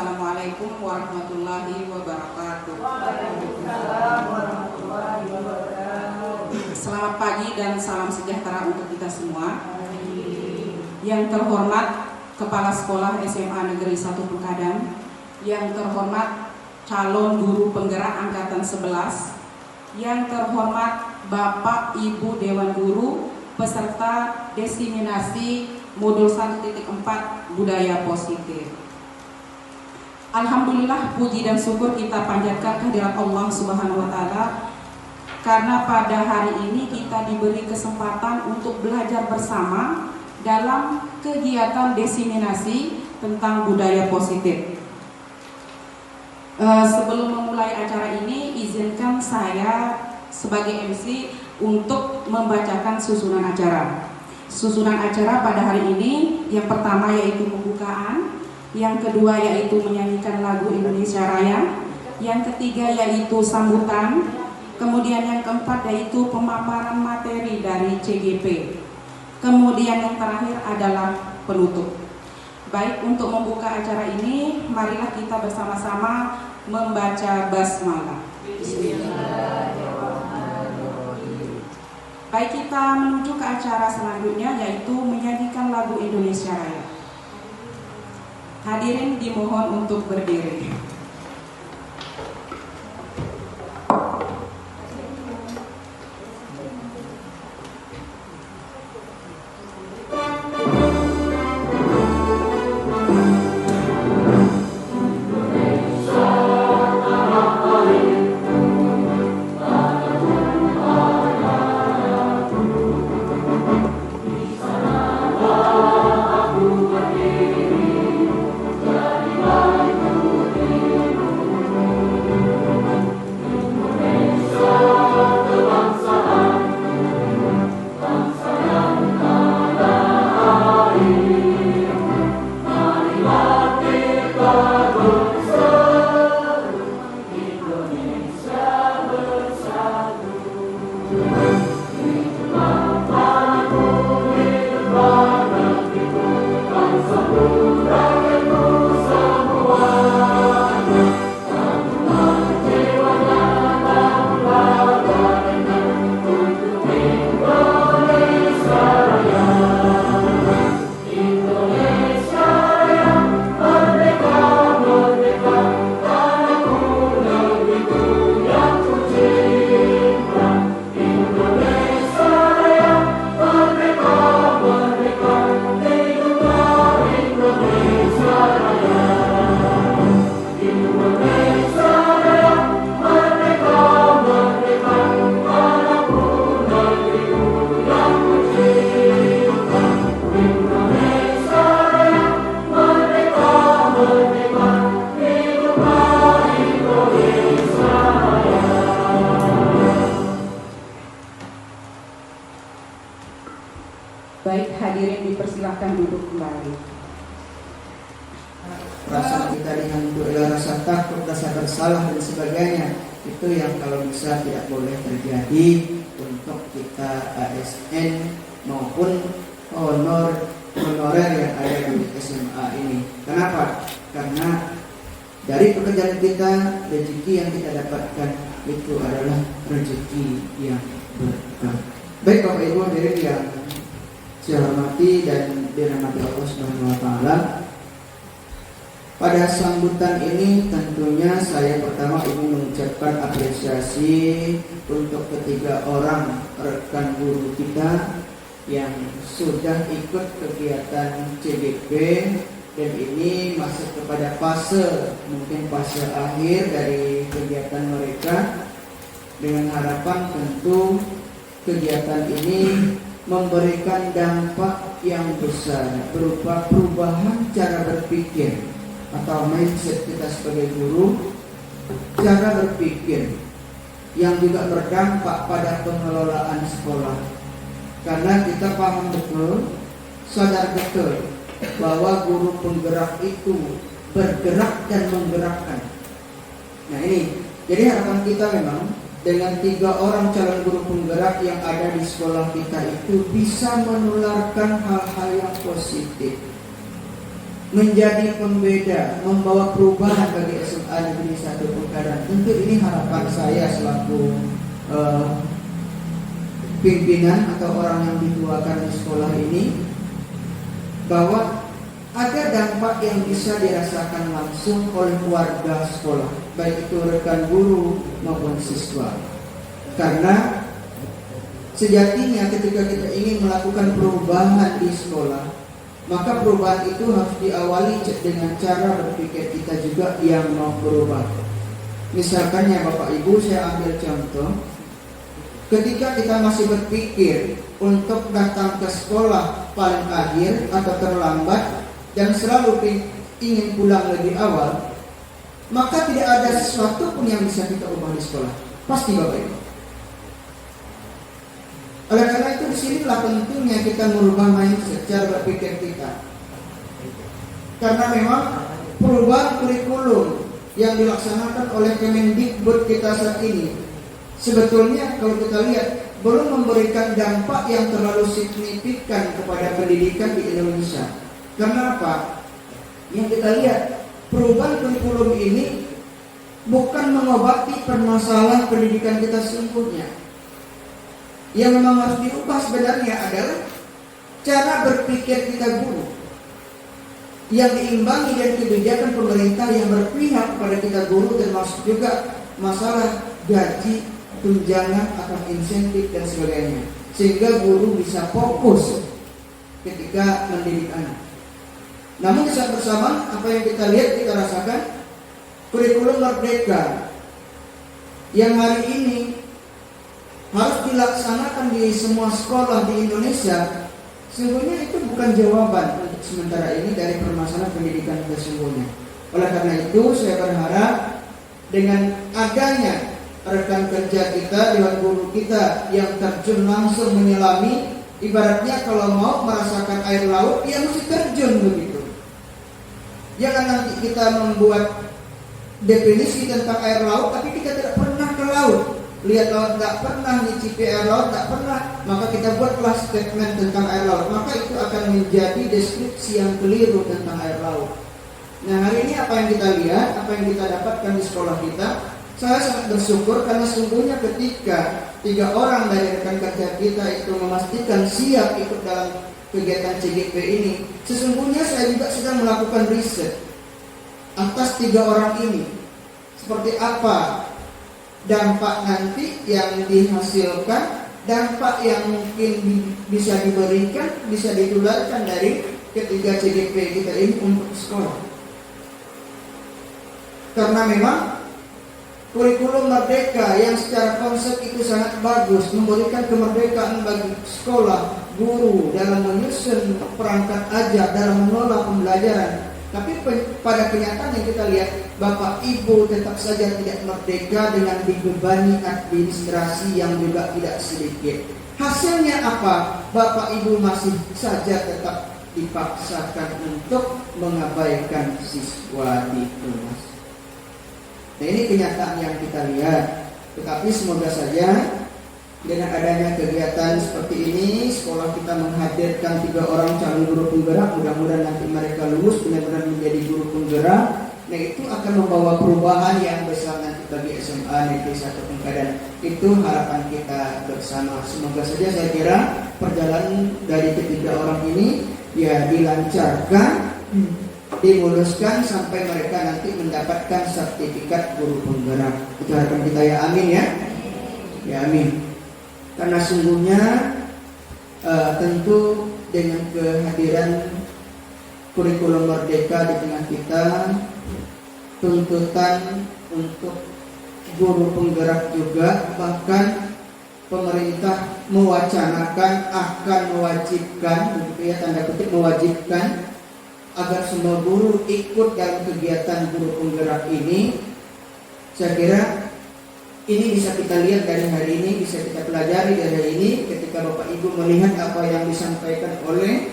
Assalamualaikum warahmatullahi wabarakatuh. Selamat pagi dan salam sejahtera untuk kita semua. Yang terhormat Kepala Sekolah SMA Negeri 1 Pekadang, yang terhormat calon guru penggerak angkatan 11, yang terhormat Bapak Ibu Dewan Guru peserta desiminasi modul 1.4 budaya positif. Alhamdulillah, puji dan syukur kita panjatkan kehadirat Allah Subhanahu wa taala karena pada hari ini kita diberi kesempatan untuk belajar bersama dalam kegiatan desiminasi tentang budaya positif. Sebelum memulai acara ini, izinkan saya sebagai MC untuk membacakan susunan acara. Susunan acara pada hari ini, yang pertama yaitu pembukaan, yang kedua yaitu menyanyikan lagu Indonesia Raya, yang ketiga yaitu sambutan, kemudian yang keempat yaitu pemaparan materi dari CGP, kemudian yang terakhir adalah penutup. Baik, untuk membuka acara ini, marilah kita bersama-sama membaca basmalah. Baik, kita menuju ke acara selanjutnya yaitu menyanyikan lagu Indonesia Raya. Hadirin dimohon untuk berdiri. Baik, hadirin dipersilahkan duduk kembali. Perasaan kita dengan rasa takut, rasa bersalah dan sebagainya, itu yang kalau bisa tidak boleh terjadi untuk kita ASN maupun honorer yang ada di SMA ini. Kenapa? Karena dari pekerjaan kita, rezeki yang kita dapatkan itu adalah rezeki yang berkah. Baik Bapak Ibu hadirin yang saya hormati dan dirahmati Allah Subhanahu wa taala. Pada sambutan ini tentunya saya pertama ingin mengucapkan apresiasi untuk ketiga orang rekan guru kita yang sudah ikut kegiatan CGP dan ini masuk kepada mungkin fase akhir dari kegiatan mereka, dengan harapan tentu kegiatan ini memberikan dampak yang besar berupa perubahan cara berpikir atau mindset kita sebagai guru, cara berpikir yang juga berdampak pada pengelolaan sekolah. Karena kita paham betul, sadar betul bahwa guru penggerak itu bergerak dan menggerakkan. Nah ini, jadi harapan kita memang dengan 3 orang calon guru penggerak yang ada di sekolah kita itu bisa menularkan hal-hal yang positif. menjadi pembeda, membawa perubahan bagi SMA Negeri 1 Pengkadan. Tentu ini harapan saya selaku pimpinan atau orang yang dituakan di sekolah ini, bahwa ada dampak yang bisa dirasakan langsung oleh warga sekolah, baik itu rekan guru maupun siswa. Karena sejatinya ketika kita ingin melakukan perubahan di sekolah, maka perubahan itu harus diawali dengan cara berpikir kita juga yang mau berubah. Misalkan ya Bapak Ibu, saya ambil contoh. Ketika kita masih berpikir untuk datang ke sekolah paling akhir atau terlambat dan selalu ingin pulang lebih awal, maka tidak ada sesuatu pun yang bisa kita ubah di sekolah. Pasti Bapak Ibu. Oleh karena itu disinilah pentingnya kita merubah mindset cara berpikir kita. Karena memang perubahan kurikulum yang dilaksanakan oleh Kemendikbud kita saat ini, sebetulnya kalau kita lihat belum memberikan dampak yang terlalu signifikan kepada pendidikan di Indonesia. Karena apa? Yang kita lihat, perubahan kurikulum ini bukan mengobati permasalahan pendidikan kita sesungguhnya. Yang memang harus diubah sebenarnya adalah cara berpikir kita guru, yang diimbangi dari kebijakan pemerintah yang berpihak kepada kita guru, termasuk juga masalah gaji, tunjangan atau insentif dan sebagainya, sehingga guru bisa fokus ketika mendidik anak. Namun di saat bersamaan, apa yang kita lihat, kita rasakan kurikulum merdeka yang hari ini harus dilaksanakan di semua sekolah di Indonesia, sesungguhnya itu bukan jawaban untuk sementara ini dari permasalahan pendidikan kita sesungguhnya. Oleh karena itu saya berharap dengan adanya rekan kerja kita, dewan guru kita yang terjun langsung menyelami, ibaratnya kalau mau merasakan air laut, dia mesti terjun begitu. Jangan nanti kita membuat definisi tentang air laut, tapi kita tidak pernah ke laut. Lihat laut tidak pernah, nyicipi air laut tidak pernah, maka kita buatlah statement tentang air laut, maka itu akan menjadi deskripsi yang keliru tentang air laut. Nah hari ini apa yang kita lihat, apa yang kita dapatkan di sekolah kita, saya sangat bersyukur karena sungguhnya ketika 3 orang dari rekan kerja kita itu memastikan siap ikut dalam kegiatan CGP ini, sesungguhnya saya juga sedang melakukan riset atas 3 orang ini, seperti apa dampak nanti yang dihasilkan, dampak yang mungkin bisa diberikan, bisa ditularkan dari ketiga CGP kita ini untuk sekolah. Karena memang kurikulum merdeka yang secara konsep itu sangat bagus, memberikan kemerdekaan bagi sekolah, guru dalam menyusun perangkat ajar, dalam mengelola pembelajaran. Tapi pada kenyataan yang kita lihat, Bapak Ibu tetap saja tidak merdeka dengan dibebani administrasi yang juga tidak sedikit. Hasilnya apa? Bapak Ibu masih saja tetap dipaksakan untuk mengabaikan siswa di kelas. Nah ini kenyataan yang kita lihat. Tetapi semoga saja dengan adanya kegiatan seperti ini, sekolah kita menghadirkan 3 orang calon guru penggerak. Mudah-mudahan nanti mereka lulus benar-benar menjadi guru penggerak. Nah itu akan membawa perubahan yang besar nanti bagi SMA Negeri 1 Pengkadan. Itu harapan kita bersama. Semoga saja saya kira perjalanan dari ketiga orang ini ya dilancarkan, dimuluskan sampai mereka nanti mendapatkan sertifikat guru penggerak. Itu harapan kita ya, amin ya. Ya amin. Karena sungguhnya tentu dengan kehadiran kurikulum merdeka di tengah kita, tuntutan untuk guru penggerak juga, bahkan pemerintah mewacanakan akan mewajibkan, begitu ya, tanda kutip mewajibkan agar semua guru ikut dalam kegiatan guru penggerak ini. Saya kira ini bisa kita lihat dari hari ini, bisa kita pelajari dari hari ini ketika Bapak Ibu melihat apa yang disampaikan oleh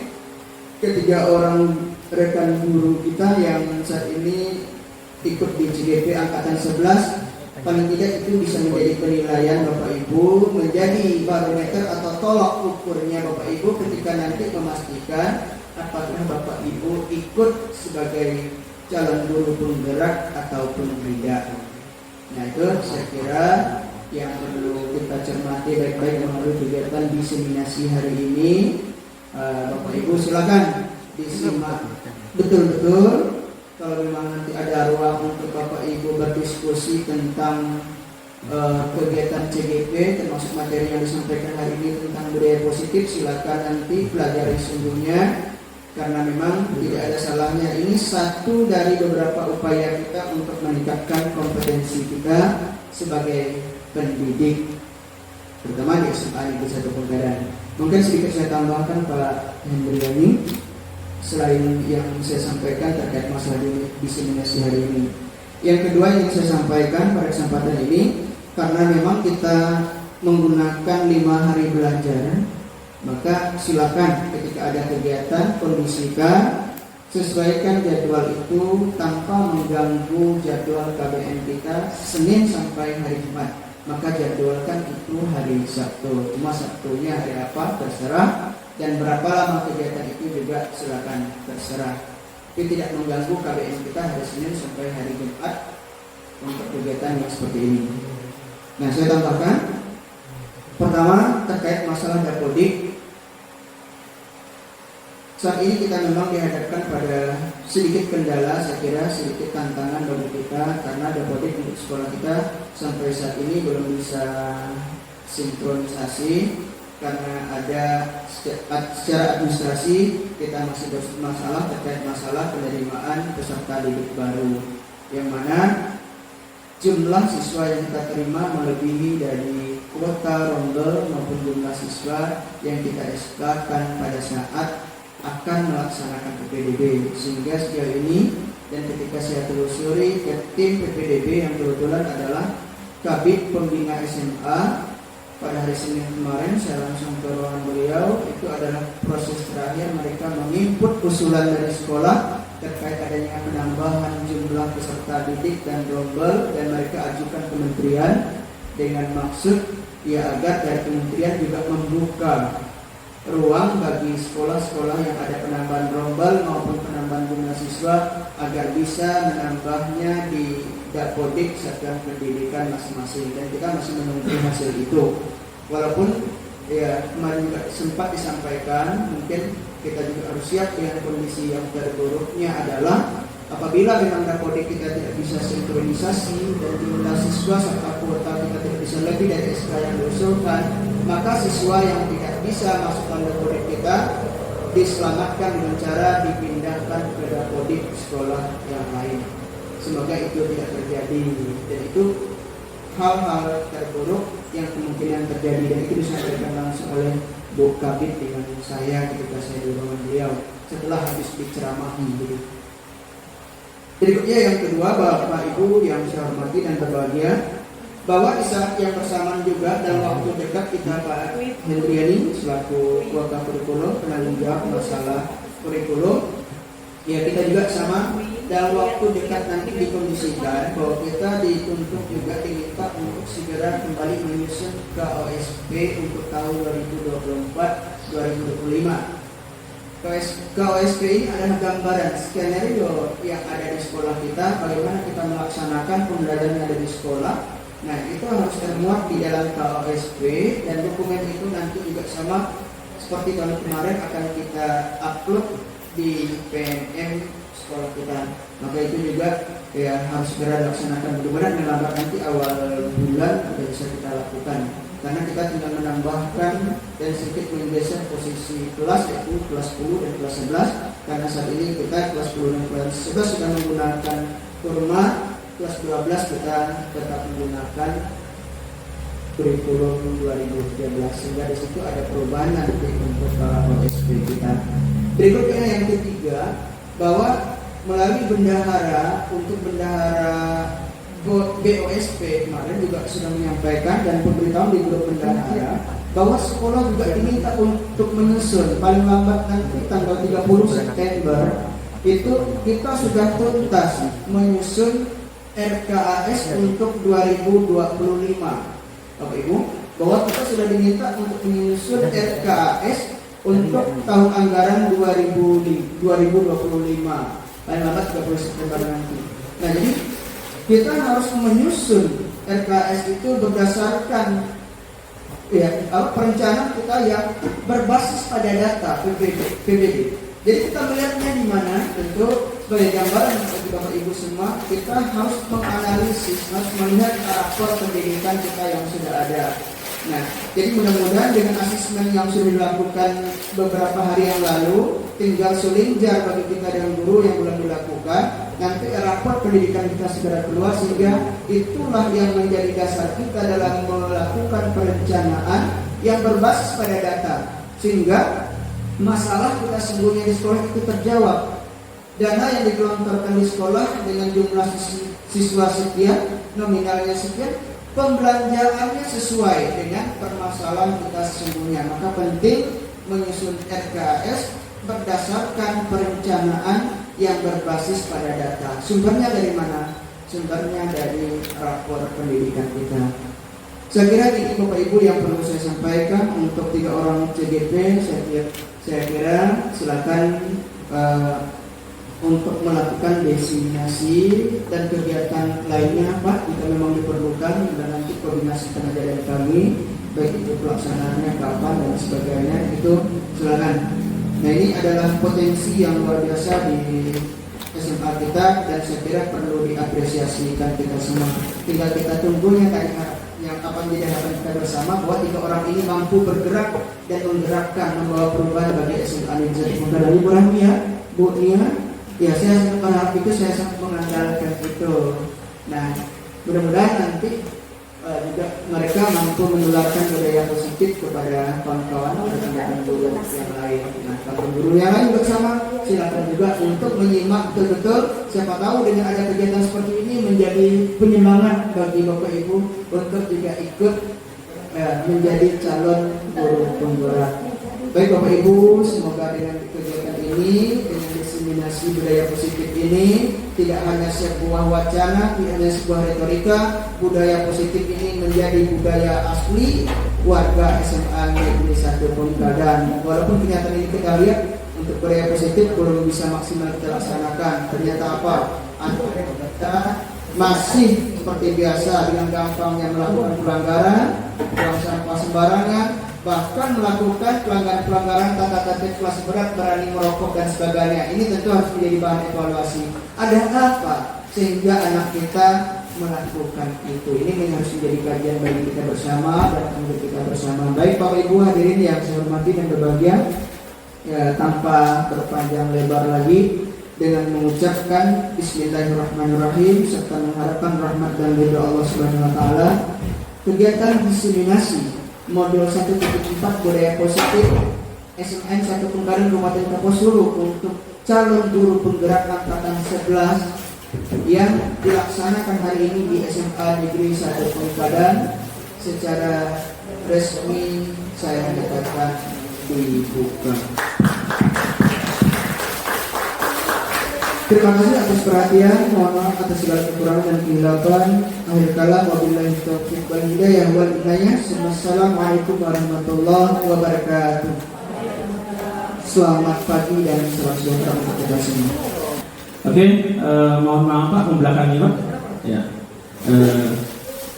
ketiga orang rekan guru kita yang saat ini ikut di CGP Angkatan 11. Paling tidak itu bisa menjadi penilaian Bapak Ibu, menjadi barometer atau tolak ukurnya Bapak Ibu ketika nanti memastikan apakah Bapak Ibu ikut sebagai calon guru penggerak ataupun tidak. Nah itu saya kira yang perlu kita cermati baik-baik melalui kegiatan diseminasi hari ini. Bapak Ibu silakan disimak betul-betul. Kalau memang nanti ada ruang untuk Bapak Ibu berdiskusi tentang kegiatan CGP termasuk materi yang disampaikan hari ini tentang budaya positif, silakan nanti pelajari sungguhnya, karena memang tidak ada salahnya. Ini satu dari beberapa upaya kita untuk meningkatkan kompetensi kita sebagai pendidik, terutama di SMA Negeri 1 Pegadaian. Mungkin sedikit saya tambahkan Pak Hendriani selain yang saya sampaikan terkait masalah diseminasi hari ini. Yang kedua yang saya sampaikan pada kesempatan ini, karena memang kita menggunakan 5 hari belajar, maka silakan ketika ada kegiatan kondisikan, sesuaikan jadwal itu tanpa mengganggu jadwal KBM kita Senin sampai hari Jumat. Maka jadwalkan itu hari Sabtu. Cuma Sabtunya hari apa terserah, dan berapa lama kegiatan itu juga silakan terserah. Tapi tidak mengganggu KBM kita hari Senin sampai hari Jumat untuk kegiatan yang seperti ini. Nah, saya tambahkan pertama terkait masalah dapodik. Saat ini kita memang dihadapkan pada sedikit kendala, saya kira sedikit tantangan bagi kita, karena dapodik untuk sekolah kita sampai saat ini belum bisa sinkronisasi, karena ada secara administrasi kita masih bermasalah terkait masalah penerimaan peserta didik baru, yang mana jumlah siswa yang kita terima melebihi dari kuota rombel maupun jumlah siswa yang kita SK-kan pada saat akan melaksanakan PPDB. Sehingga sejauh ini, dan ketika saya telusuri ke tim PPDB yang kebetulan adalah Kabid Pembina SMA, pada hari Senin kemarin saya langsung ke ruangan beliau. Itu adalah proses terakhir mereka menginput usulan dari sekolah terkait adanya penambahan jumlah peserta didik dan rombel, dan mereka ajukan kementerian dengan maksud ya agar dari kementerian juga membuka ruang bagi sekolah-sekolah yang ada penambahan rombel maupun penambahan jumlah siswa agar bisa menambahnya di dapodik satuan pendidikan masing-masing, dan kita masih menunggu hasil itu. Walaupun ya kemarin juga sempat disampaikan, mungkin kita juga harus siap dengan kondisi yang terburuknya adalah apabila memang dapodik kita tidak bisa sinkronisasi dan jumlah siswa serta kuota kita tidak bisa lebih dari SK yang diusulkan, maka siswa yang tidak bisa masuk ke dapodik kita diselamatkan dengan cara dipindahkan ke dapodik sekolah yang lain. Semoga itu tidak terjadi, dan itu hal-hal terburuk yang kemungkinan terjadi, dan itu disampaikan langsung oleh Bu Kabid dengan saya ketika saya di ruangan beliau setelah habis diceramahi. Berikutnya yang kedua, Bapak Ibu yang saya hormati dan berbahagia, bahwa di saat yang bersamaan juga dalam waktu dekat kita Pak Hendriani selaku kuota kurikulum penanggung jawab masalah kurikulum, ya kita juga sama dalam waktu dekat nanti dikondisikan bahwa kita dituntut juga diminta untuk segera kembali menyusun KOSP untuk tahun 2024-2025. KOSP ini adalah gambaran skenario yang ada di sekolah kita, bagaimana kita melaksanakan pembelajaran yang ada di sekolah. Nah, itu harus termuat di dalam KOSP, dan dokumen itu nanti juga sama seperti tahun kemarin akan kita upload di PNM sekolah kita. Maka itu juga ya harus segera dilaksanakan. Mudah-mudahan melambat nanti awal bulan sudah bisa kita lakukan, karena kita tinggal menambahkan dan sedikit menggeser posisi kelas, yaitu kelas 10 dan kelas 11, karena saat ini kita kelas 10 dan kelas 11 sudah menggunakan kurma, kelas 12 kita tetap menggunakan kurikulum 2013, sehingga di situ ada perubahan nanti untuk OSP kita. Berikutnya yang ketiga, bahwa melalui bendahara, untuk bendahara BOSP kemarin juga sudah menyampaikan dan pemberitahuan di grup bendahara bahwa sekolah juga diminta untuk menyusun paling lambat nanti tanggal 30 September itu kita sudah tuntas menyusun RKAS untuk 2025. Bapak Ibu, bahwa kita sudah diminta untuk menyusun RKAS untuk tahun anggaran 2025 paling lambat 30 September nanti. Nah, jadi kita harus menyusun RKS itu berdasarkan perencanaan kita yang berbasis pada data PBB. Jadi kita melihatnya di mana, tentu sebagai gambaran bagi Bapak Ibu semua, kita harus menganalisis, harus melihat rapor pendidikan kita yang sudah ada. Nah, jadi mudah-mudahan dengan asesmen yang sudah dilakukan beberapa hari yang lalu, tinggal selinjar bagi kita dan guru yang belum dilakukan. Nanti rapor pendidikan kita segera keluar, sehingga itulah yang menjadi dasar kita dalam melakukan perencanaan yang berbasis pada data, sehingga masalah kita sembunyi di sekolah itu terjawab. Dana yang digelontorkan di sekolah dengan jumlah siswa sekian, nominalnya sekian, pembelanjaannya sesuai dengan permasalahan kita sesungguhnya. Maka penting menyusun RKS berdasarkan perencanaan yang berbasis pada data. Sumbernya dari mana? Sumbernya dari rapor pendidikan kita. Saya kira ini Bapak Ibu yang perlu saya sampaikan untuk 3 orang CGP. Saya kira silakan untuk melakukan diseminasi dan kegiatan lainnya Pak, jika memang diperlukan, dan nanti koordinasi tenaga dari kami, baik itu pelaksanaannya kapan dan sebagainya, itu silakan. Nah, ini adalah potensi yang luar biasa di SMA kita, dan saya kira perlu diapresiasikan kita semua. Tinggal kita tunggunya tadi yang apa menjadi harapan kita bersama, bahwa 3 orang ini mampu bergerak dan menggerakkan, membawa perubahan bagi SMA Negeri. Maka dari Bu Rahmia, Bu Nia, ya saya sangat berharap itu, saya sangat mengandalkan itu. Nah, mudah-mudahan nanti juga mereka mampu menularkan budaya positif kepada kawan-kawan dan guru yang lain. Nah, kalau guru yang lain bersama, silakan juga untuk menyimak betul-betul. Siapa tahu dengan ada kegiatan seperti ini menjadi penyemangat bagi Bapak Ibu untuk juga ikut menjadi calon guru penggerak. Baik Bapak Ibu, semoga dengan kegiatan ini, dengan diseminasi budaya positif ini, tidak hanya sebuah wacana, tidak hanya sebuah retorika, budaya positif ini menjadi budaya asli warga SMA Negeri 1 Pengkadan. Walaupun kenyataan ini kita lihat untuk budaya positif belum bisa maksimal kita laksanakan. Ternyata apa? Kita masih seperti biasa dengan gampangnya melakukan pelanggaran, buang sampah sembarangan, bahkan melakukan pelanggaran-pelanggaran tata tertib kelas berat, berani merokok dan sebagainya. Ini tentu harus menjadi bahan evaluasi. Ada apa sehingga anak kita melakukan itu? Ini harus menjadi kajian bagi kita bersama dan untuk kita bersama. Baik Bapak Ibu hadirin yang saya hormati dan berbahagia, tanpa berpanjang lebar lagi, dengan mengucapkan Bismillahirrahmanirrahim serta mengharapkan rahmat dan ridha Allah Subhanahu wa taala, kegiatan diseminasi modul 1.4 budaya positif SMN 1 Pengkadan Kabupaten Kapuas Hulu untuk calon guru penggerak angkatan 11 yang dilaksanakan hari ini di SMA Negeri 1 Pengkadan secara resmi saya nyatakan dibuka. Terima kasih atas perhatian, mohon maaf atas segala kekurangan dan kehilapan. Akhir kalam, wabillahi taufiq wal hidayah wal inayah. Assalamualaikum warahmatullahi wabarakatuh. Selamat pagi dan selamat sejahtera untuk kita semua. Oke, mohon maaf Pak, membelakangi Pak. Ya.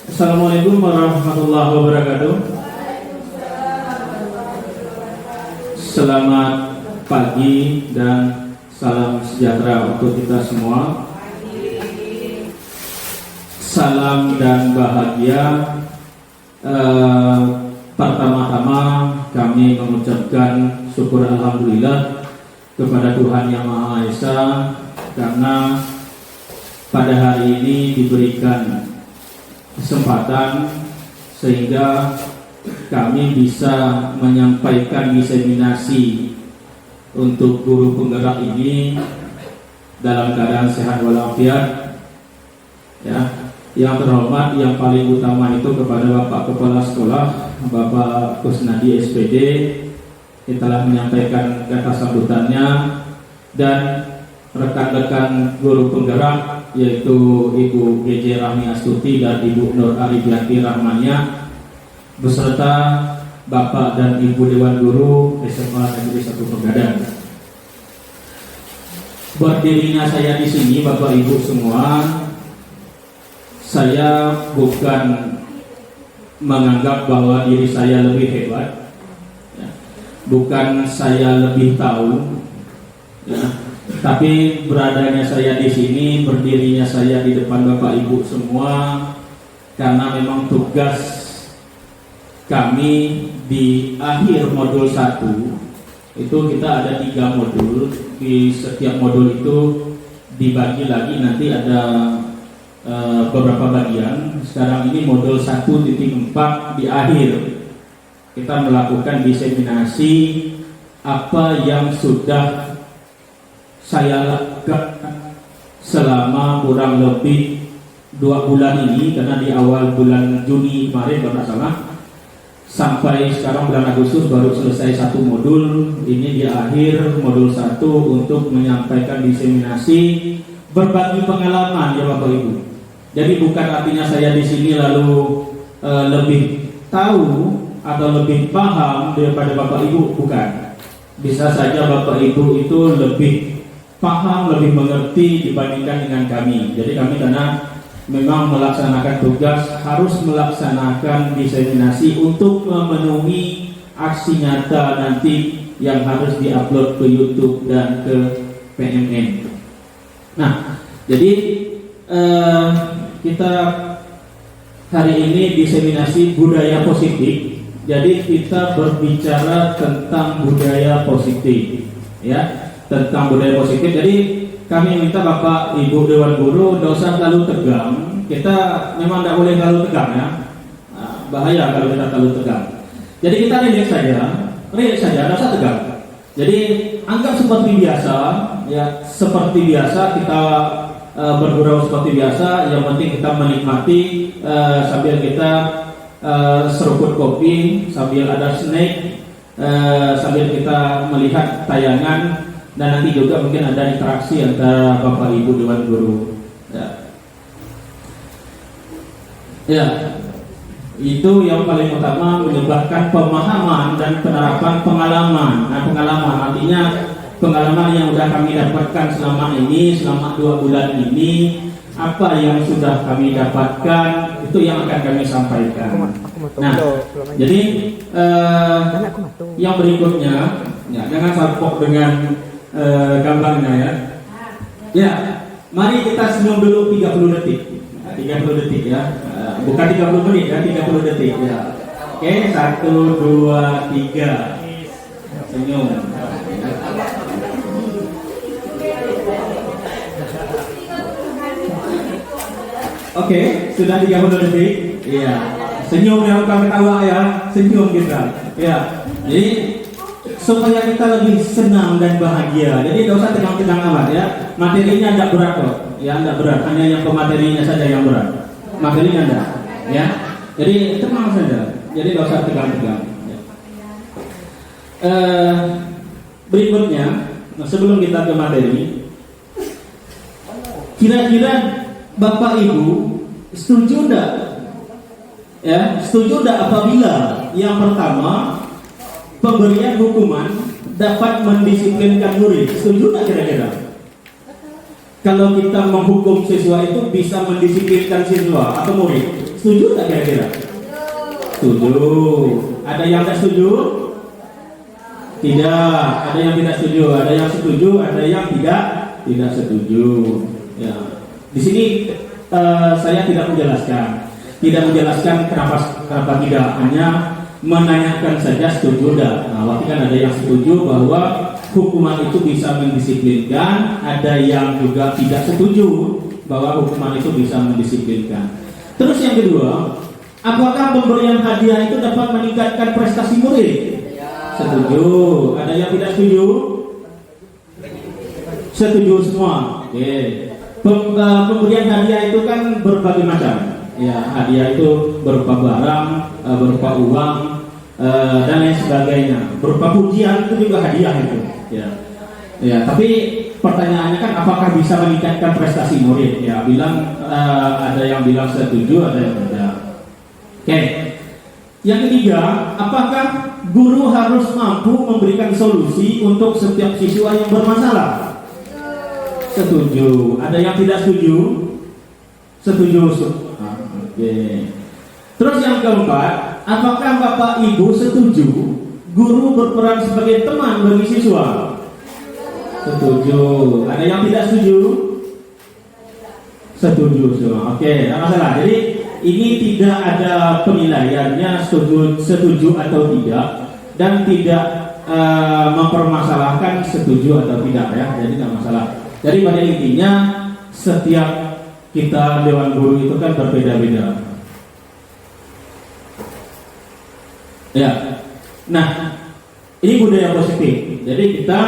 Assalamualaikum warahmatullahi wabarakatuh. Selamat pagi dan salam sejahtera untuk kita semua. Salam dan bahagia. Pertama-tama kami mengucapkan syukur alhamdulillah kepada Tuhan Yang Maha Esa, karena pada hari ini diberikan kesempatan sehingga kami bisa menyampaikan diseminasi untuk guru penggerak ini dalam keadaan sehat walafiat. Ya, yang terhormat, yang paling utama itu kepada Bapak Kepala Sekolah, Bapak Kusnadi SPD, yang telah menyampaikan kata sambutannya, dan rekan-rekan guru penggerak yaitu Ibu GJ Rahmi Astuti dan Ibu Nur Arifianti Rahmania, beserta Bapak dan Ibu Dewan Guru SMA Negeri 1 Pegadang. Berdirinya saya di sini, Bapak Ibu semua, saya bukan menganggap bahwa diri saya lebih hebat, ya. Bukan saya lebih tahu, ya. Tapi beradanya saya di sini, berdirinya saya di depan Bapak Ibu semua, karena memang tugas kami di akhir modul 1 itu kita ada 3 modul. Di setiap modul itu dibagi lagi, nanti ada beberapa bagian. Sekarang ini modul 1.4 di akhir kita melakukan diseminasi apa yang sudah saya lakukan selama kurang lebih 2 bulan ini, karena di awal bulan Juni kemarin kalau tidak salah, sampai sekarang bulan Agustus baru selesai 1 modul. Ini di akhir modul 1 untuk menyampaikan diseminasi, berbagi pengalaman ya Bapak Ibu. Jadi bukan artinya saya di sini lalu lebih tahu atau lebih paham daripada Bapak Ibu, bukan. Bisa saja Bapak Ibu itu lebih paham, lebih mengerti dibandingkan dengan kami. Jadi kami karena memang melaksanakan tugas harus melaksanakan diseminasi untuk memenuhi aksi nyata nanti yang harus diupload ke YouTube dan ke PMN. Nah, jadi kita hari ini diseminasi budaya positif. Jadi kita berbicara tentang budaya positif, ya, tentang budaya positif. Jadi kami minta Bapak Ibu Dewan Guru tidak usah terlalu tegang. Kita memang tidak boleh terlalu tegang, ya. Bahaya kalau kita terlalu tegang. Jadi kita relax saja, tidak usah tegang. Jadi anggap seperti biasa, ya, seperti biasa kita bergurau seperti biasa. Yang penting kita menikmati sambil kita seruput kopi, sambil ada snack, sambil kita melihat tayangan. Dan nanti juga mungkin ada interaksi antara Bapak Ibu Dewan Guru. Ya, itu yang paling utama, menyebarkan pemahaman dan penerapan pengalaman. Nah, pengalaman artinya pengalaman yang sudah kami dapatkan selama ini, selama 2 bulan ini, apa yang sudah kami dapatkan itu yang akan kami sampaikan. Nah, jadi yang berikutnya, ya, jangan salpok dengan gambarnya, ya. Ya, mari kita senyum dulu 30 detik. 30 detik, ya. Bukan 30 menit, ya, 30 detik, ya. Oke, 1 2 3. Senyum. Oke, sudah 30 detik. Iya. Senyum, yang kami tawa, ya. Senyum kita. Ya. Jadi supaya kita lebih senang dan bahagia. Jadi tidak usah tegang-tegang amat, ya. Materinya tidak berat kok. Ya, tidak berat. Hanya yang pematerinya saja yang berat. Materinya tidak. Ya. Jadi tenang saja. Jadi tidak usah tegang-tegang. Ya. Berikutnya, sebelum kita ke materi, kira-kira Bapak Ibu setuju tidak? Ya, setuju tidak apabila yang pertama pemberian hukuman dapat mendisiplinkan murid? Setuju tak kira-kira? Kalau kita menghukum siswa itu bisa mendisiplinkan siswa atau murid? Setuju tak kira-kira? Setuju. Ada yang tak setuju? Tidak. Ada yang tidak setuju. Ada yang setuju. Ada yang tidak setuju. Ya. Di sini saya tidak menjelaskan kenapa tidak, hanya menanyakan saja setuju tidak. Nah, waktu kan ada yang setuju bahwa hukuman itu bisa mendisiplinkan, ada yang juga tidak setuju bahwa hukuman itu bisa mendisiplinkan. Terus yang kedua, apakah pemberian hadiah itu dapat meningkatkan prestasi murid? Setuju. Ada yang tidak setuju? Setuju semua. Oke. Pemberian hadiah itu kan berbagai macam. Ya, hadiah itu berupa barang, berupa uang, dan lain sebagainya. Berupa pujian itu juga hadiah itu. Ya, ya. Tapi pertanyaannya kan, apakah bisa meningkatkan prestasi murid? Ya, ada yang bilang setuju, ada yang tidak. Oke. Yang ketiga, apakah guru harus mampu memberikan solusi untuk setiap siswa yang bermasalah? Setuju. Ada yang tidak setuju? Setuju. Oke. Terus yang keempat, apakah Bapak Ibu setuju guru berperan sebagai teman bagi siswa? Setuju. Ada yang tidak setuju? Setuju semua. Oke, tidak masalah. Jadi ini tidak ada penilaiannya setuju atau tidak, dan tidak mempermasalahkan setuju atau tidak ya. Jadi tidak masalah. Jadi pada intinya setiap kita dewan guru itu kan berbeda-beda. Ya. Nah, ini budaya positif. Jadi kita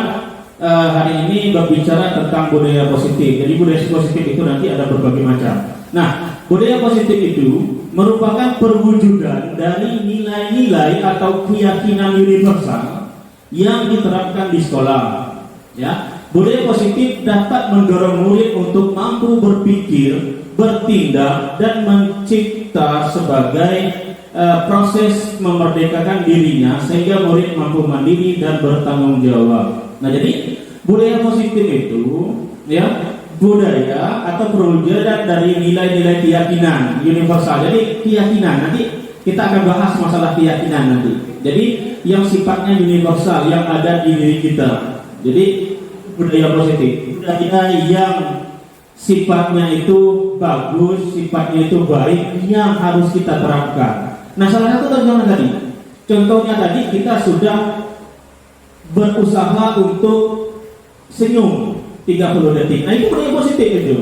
hari ini berbicara tentang budaya positif. Jadi budaya positif itu nanti ada berbagai macam. Nah, budaya positif itu merupakan perwujudan dari nilai-nilai atau keyakinan universal yang diterapkan di sekolah. Ya, budaya positif dapat mendorong murid untuk mampu berpikir, bertindak, dan mencipta sebagai proses memerdekakan dirinya sehingga murid mampu mandiri dan bertanggung jawab. Nah, jadi budaya positif itu ya budaya atau perwujudan dari nilai-nilai keyakinan universal. Jadi keyakinan nanti kita akan bahas masalah keyakinan nanti. Jadi yang sifatnya universal yang ada di diri kita. Jadi budaya positif, budaya yang sifatnya itu bagus, sifatnya itu baik, yang harus kita terapkan. Nah, salah satu contohnya tadi kita sudah berusaha untuk senyum 30 detik. Nah, itu budaya positif itu.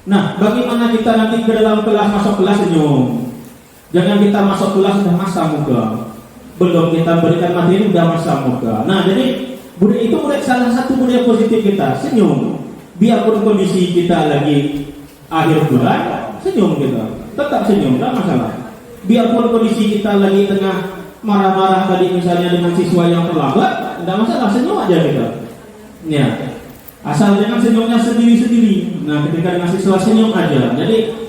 Nah, bagaimana kita nanti ke dalam kelas, masuk kelas senyum. Jangan kita masuk kelas sudah masam muka. Belum kita berikan materi sudah masam muka. Nah, jadi budaya itu salah satu budaya positif kita, senyum. Biarpun kondisi kita lagi akhir bulan, senyum kita. Tetap senyum, tidak masalah. Biarpun kondisi kita lagi tengah marah-marah tadi misalnya dengan siswa yang terlambat, tidak masalah, senyum aja kita. Ya, asal jangan senyumnya sendiri-sendiri. Nah, ketika dengan siswa senyum aja. Jadi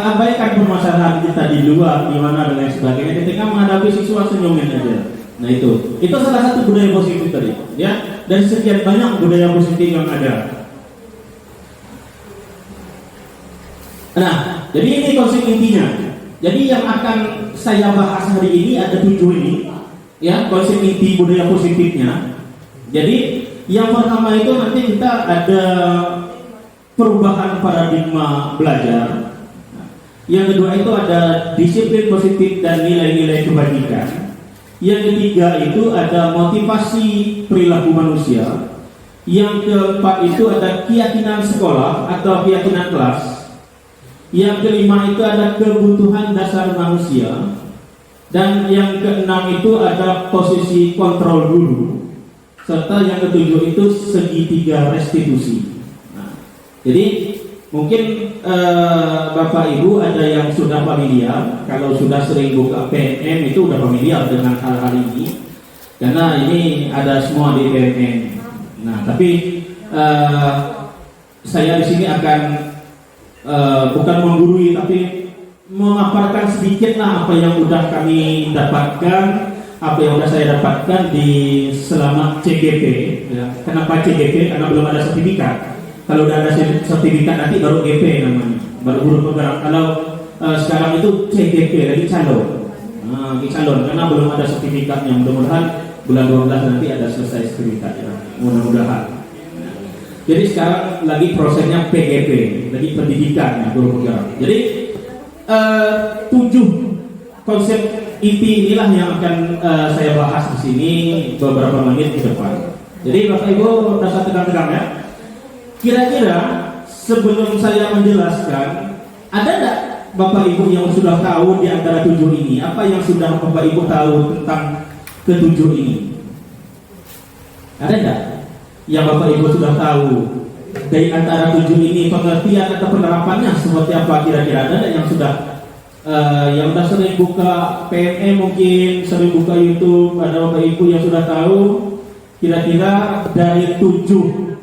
abaikan permasalahan kita di luar, di mana dan lain sebagainya. Ketika menghadapi siswa senyumin aja. Nah, itu salah satu budaya positif tadi. Ya, dari sekian banyak budaya positif yang ada. Nah, jadi ini konsep intinya. Jadi yang akan saya bahas hari ini ada 7 ini, ya, konsep inti budaya positifnya. Jadi yang pertama itu nanti kita ada perubahan paradigma belajar. Yang kedua itu ada disiplin positif dan nilai-nilai kebajikan. Yang ketiga itu ada motivasi perilaku manusia. Yang keempat itu ada keyakinan sekolah atau keyakinan kelas. Yang kelima itu ada kebutuhan dasar manusia. Dan yang keenam itu ada posisi kontrol guru. Serta yang ketujuh itu segitiga restitusi. Nah, jadi mungkin Bapak Ibu ada yang sudah familiar. Kalau sudah sering buka PNM itu sudah familiar dengan hal-hal ini. Karena ini ada semua di PNM. Nah, tapi saya di sini akan bukan menggurui tapi memaparkan sedikitlah apa yang sudah kami dapatkan, apa yang sudah saya dapatkan di selama CGP. Ya. Kenapa CGP? Karena belum ada sertifikat. Kalau sudah ada sertifikat nanti baru GP namanya, baru guru penggerak. Kalau sekarang itu CGP lagi calon, karena belum ada sertifikatnya. Mudah-mudahan bulan 12 nanti ada selesai sertifikatnya. Mudah-mudahan. Jadi sekarang lagi prosesnya PGP, lagi pendidikan ya, guru penggerak. Jadi 7 konsep inti inilah yang akan saya bahas di sini beberapa menit ke depan. Jadi Bapak Ibu rasa tegang-tegang ya. Kira-kira sebelum saya menjelaskan, ada enggak Bapak Ibu yang sudah tahu di antara 7 ini? Apa yang sudah Bapak Ibu tahu tentang ke-7 ini? Ada enggak yang Bapak Ibu sudah tahu dari antara 7 ini, pengertian atau penerapannya seperti apa kira-kira? Ada yang sudah yang sudah sering buka PNM, mungkin sering buka YouTube, ada Bapak Ibu yang sudah tahu kira-kira dari 7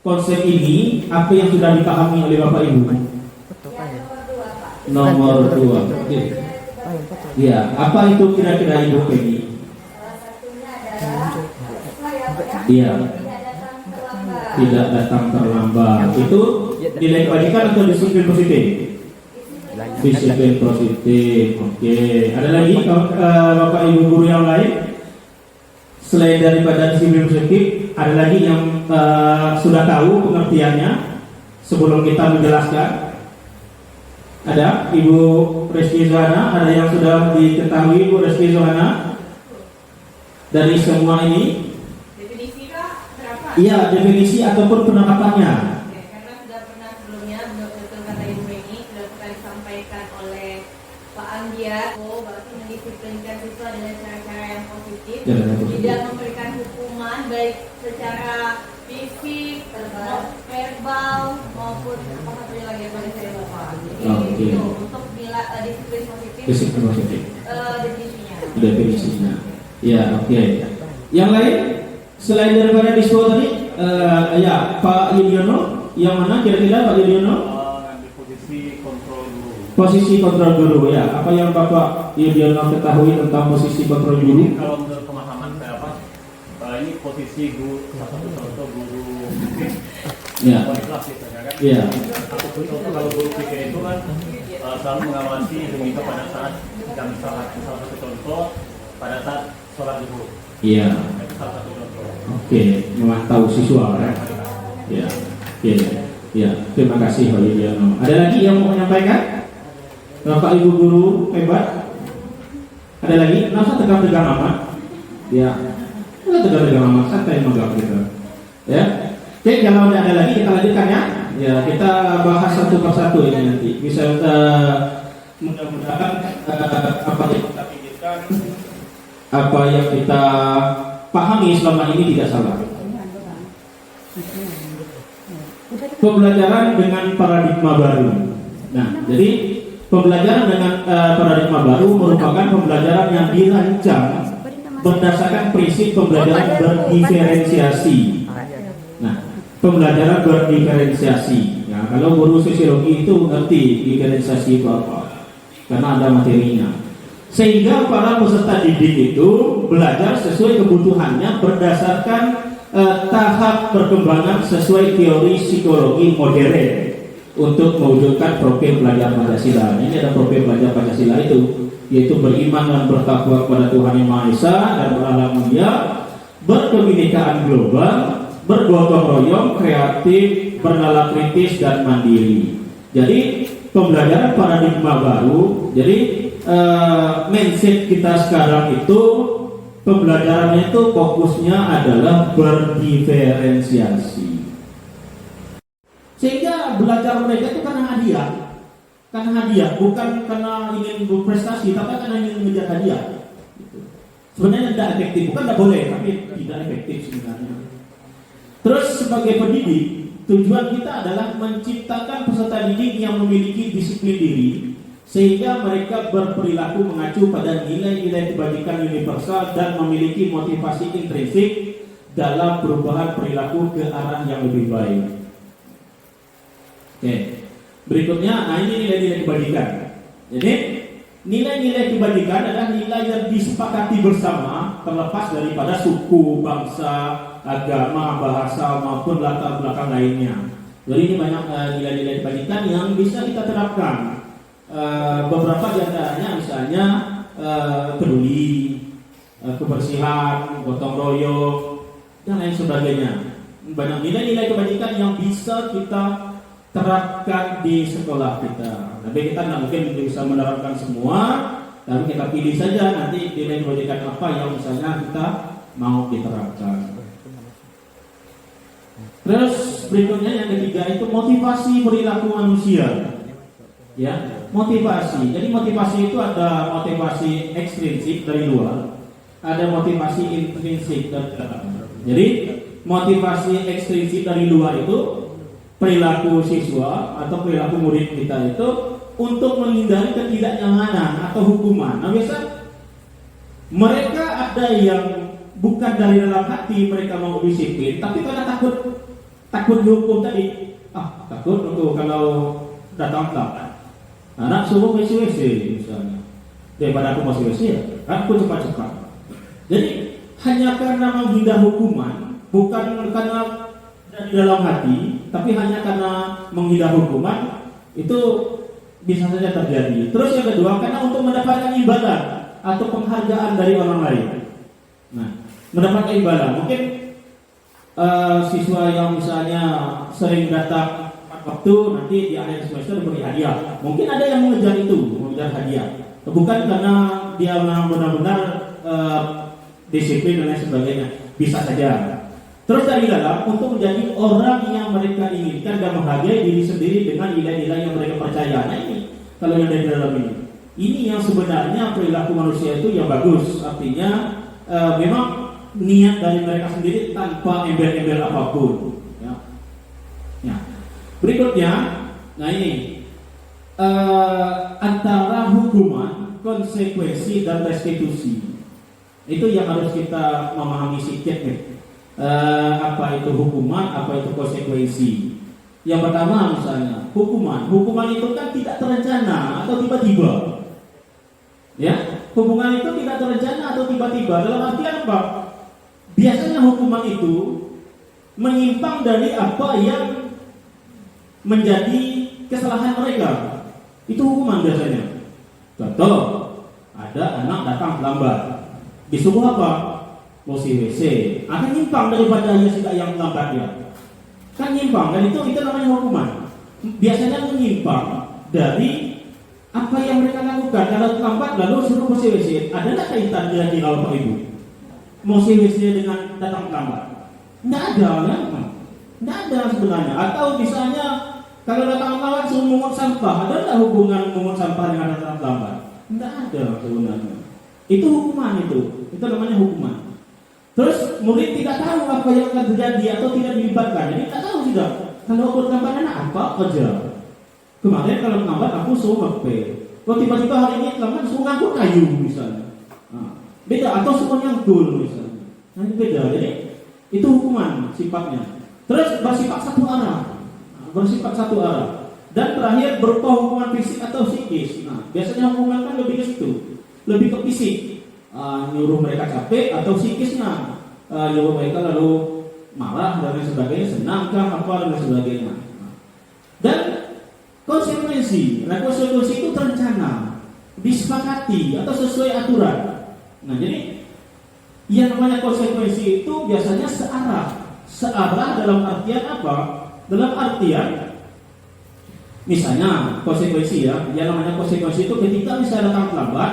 konsep ini apa yang sudah dipahami oleh Bapak Ibu? Nomor 2. Oke. Ya, apa itu kira-kira Ibu Peggy? Salah satunya adalah Iya, tidak datang terlambat. tidak datang terlambat. Itu nilai kebajikan atau disiplin positif? Disiplin positif. Oke. Ada lagi Bapak Ibu guru yang lain? Selain daripada disiplin positif, ada lagi yang sudah tahu pengertiannya sebelum kita menjelaskan? Ada Ibu Reski Zohana? Ada yang sudah diketahui Ibu Reski Zohana dari semua ini? Definisi kah? Berapa? Iya, definisi ataupun penerapannya. Oke, karena sudah pernah sebelumnya betul kata Ibu Megi sudah pernah disampaikan oleh Pak Anggia, berarti mendisiplinkan siswa dengan cara-cara yang positif, tidak memberikan hukuman baik secara fisik, verbal maupun apa satunya lagi yang paling saya lupa. Jadi Oke. itu untuk disiplin positif. Disiplin positif. Definisinya. Definisinya. Ya, oke. Yang lain selain daripada dispo tadi, ya Pak Yudhoyono, yang mana kira-kira Pak Yudhoyono? Ngambil posisi kontrol guru. Posisi kontrol guru, ya. Apa yang Bapak Yudhoyono ketahui tentang posisi kontrol guru? Kalau menurut pemahaman saya ini posisi guru, satu contoh guru fisik, Ya. wali kelas gitu ya kan? Ya. Satu contoh kalau guru fisik itu kan selalu mengawasi demi pada saat salah satu contoh pada saat sholat zuhur. Iya. Itu salah satu contoh. Oke, memantau siswa ya. Ya. Oke. Ya, terima kasih Pak Yudhoyono. Ada lagi yang mau menyampaikan? Bapak Ibu guru hebat. Ada lagi? Nggak usah tegang-tegang amat. Ya. Nggak tegang-tegang amat, santai magang kita. Ya. Oke, kalau tidak ada lagi kita lanjutkan ya. Ya, kita bahas satu persatu ini nanti. Bisa mudah-mudahan apa yang kita pikirkan, apa yang kita pahami selama ini tidak salah. Pembelajaran dengan paradigma baru. Nah, jadi pembelajaran dengan paradigma baru merupakan pembelajaran yang dirancang berdasarkan prinsip pembelajaran berdiferensiasi. Nah, pembelajaran berdiferensiasi. Nah, kalau guru sosiologi itu ngerti diferensiasi itu apa, karena ada materinya. Sehingga para peserta didik itu belajar sesuai kebutuhannya berdasarkan tahap perkembangan sesuai teori psikologi modern untuk mewujudkan profil belajar Pancasila. Ini ada profil belajar Pancasila itu, yaitu beriman dan bertakwa kepada Tuhan Yang Maha Esa dan beralam mulia, berkebinekaan global, bergotong royong, kreatif, bernalar kritis dan mandiri. Jadi pembelajaran paradigma baru. Jadi mindset kita sekarang itu pembelajarannya itu fokusnya adalah berdiferensiasi. Sehingga belajar mereka itu karena hadiah, bukan karena ingin berprestasi, tapi karena ingin mengejar hadiah. Sebenarnya tidak efektif, bukan tidak boleh, tapi tidak efektif sebenarnya. Terus sebagai pendidik, tujuan kita adalah menciptakan peserta didik yang memiliki disiplin diri, sehingga mereka berperilaku mengacu pada nilai-nilai kebajikan universal dan memiliki motivasi intrinsik dalam perubahan perilaku ke arah yang lebih baik. Oke, berikutnya, nah ini nilai-nilai kebajikan. Jadi nilai-nilai kebajikan adalah nilai yang disepakati bersama, terlepas daripada suku, bangsa, agama, bahasa maupun latar belakang lainnya. Jadi ini banyak nilai-nilai kebajikan yang bisa kita terapkan. Beberapa di antaranya misalnya peduli, kebersihan, gotong royong, dan lain sebagainya. Banyak nilai-nilai kebajikan yang bisa kita terapkan di sekolah kita. Tapi kita tidak mungkin bisa menerapkan semua, tapi kita pilih saja nanti nilai kebajikan apa yang misalnya kita mau diterapkan. Terus berikutnya yang ketiga itu motivasi perilaku manusia. Ya, motivasi. Jadi motivasi itu ada motivasi ekstrinsik dari luar, ada motivasi intrinsik dari dalam. Jadi motivasi ekstrinsik dari luar itu perilaku siswa atau perilaku murid kita itu untuk menghindari ketidaknyamanan atau hukuman. Nah, biasa mereka ada yang bukan dari dalam hati mereka mau disiplin, tapi karena takut dihukum tadi. Takut untuk kalau datang telat. Anak suruh WC misalnya. daripada aku masuk WC ya, aku cepat-cepat. Jadi hanya karena menghindar hukuman, bukan karena dari dalam hati, tapi hanya karena menghindar hukuman, itu bisa saja terjadi. Terus yang kedua, karena untuk mendapatkan imbalan atau penghargaan dari orang lain. Nah, mendapatkan imbalan, mungkin siswa yang misalnya sering datang waktu, nanti di akhir semester diberi hadiah. Mungkin ada yang mengejar itu, mengejar hadiah. Bukan karena dia benar-benar disiplin dan lain sebagainya. Bisa saja. Terus dari dalam, untuk menjadi orang yang mereka inginkan dan menghargai diri sendiri dengan nilai-nilai yang mereka percaya. Nah ini, kalau yang dari dalam ini yang sebenarnya perilaku manusia itu yang bagus. Artinya memang niat dari mereka sendiri tanpa embel-embel apapun. Ya. Berikutnya, nah ini antara hukuman, konsekuensi dan restitusi. Itu yang harus kita memahami sedikit nih. Apa itu hukuman, apa itu konsekuensi. Yang pertama misalnya hukuman itu kan tidak terencana atau tiba-tiba. Ya, hukuman itu tidak terencana atau tiba-tiba. Dalam artian apa? Biasanya hukuman itu menyimpang dari apa yang menjadi kesalahan mereka. Itu hukuman biasanya. Contoh, ada anak datang terlambat, disuruh apa? Mosi WC, akan nyimpang daripada yang lambat dia. Kan nyimpang, dan itu namanya hukuman. Biasanya menyimpang dari apa yang mereka lakukan. Kalau terlambat lalu suruh mosi WC, ada tak kaitan kira-kira Bapak Ibu? Mosi WC dengan datang terlambat? Tidak ada, ya? Tidak ada sebenarnya. Atau misalnya kalau datang terlambat suruh memungut sampah, ada tak hubungan memungut sampah dengan datang terlambat? Tidak ada sebenarnya. Itu hukuman itu namanya hukuman. Terus murid tidak tahu apa yang akan terjadi atau tidak dilibatkan. Jadi tidak tahu sudah. Kalau aku terlambat anak apa kerja. Kemarin kalau terlambat aku suruh ngepel. Kalau tiba-tiba hari ini terlambat suruh ngangkut kayu misalnya. Beda, atau suruh nyangkul misalnya. Nah itu beda. Jadi itu hukuman sifatnya. Terus bersifat satu arah. Dan terakhir berupa hukuman fisik atau psikis. Nah biasanya hukuman kan lebih ke situ, lebih ke fisik. Nyuruh mereka capek atau psikisnya, nyuruh mereka lalu marah dan lain sebagainya, senangkah apa dan lain sebagainya. Dan konsekuensi itu terencana, disepakati atau sesuai aturan. Nah jadi yang namanya konsekuensi itu biasanya searah dalam artian apa? Dalam artian misalnya konsekuensi ya, yang namanya konsekuensi itu ketika misalnya datang terlambat.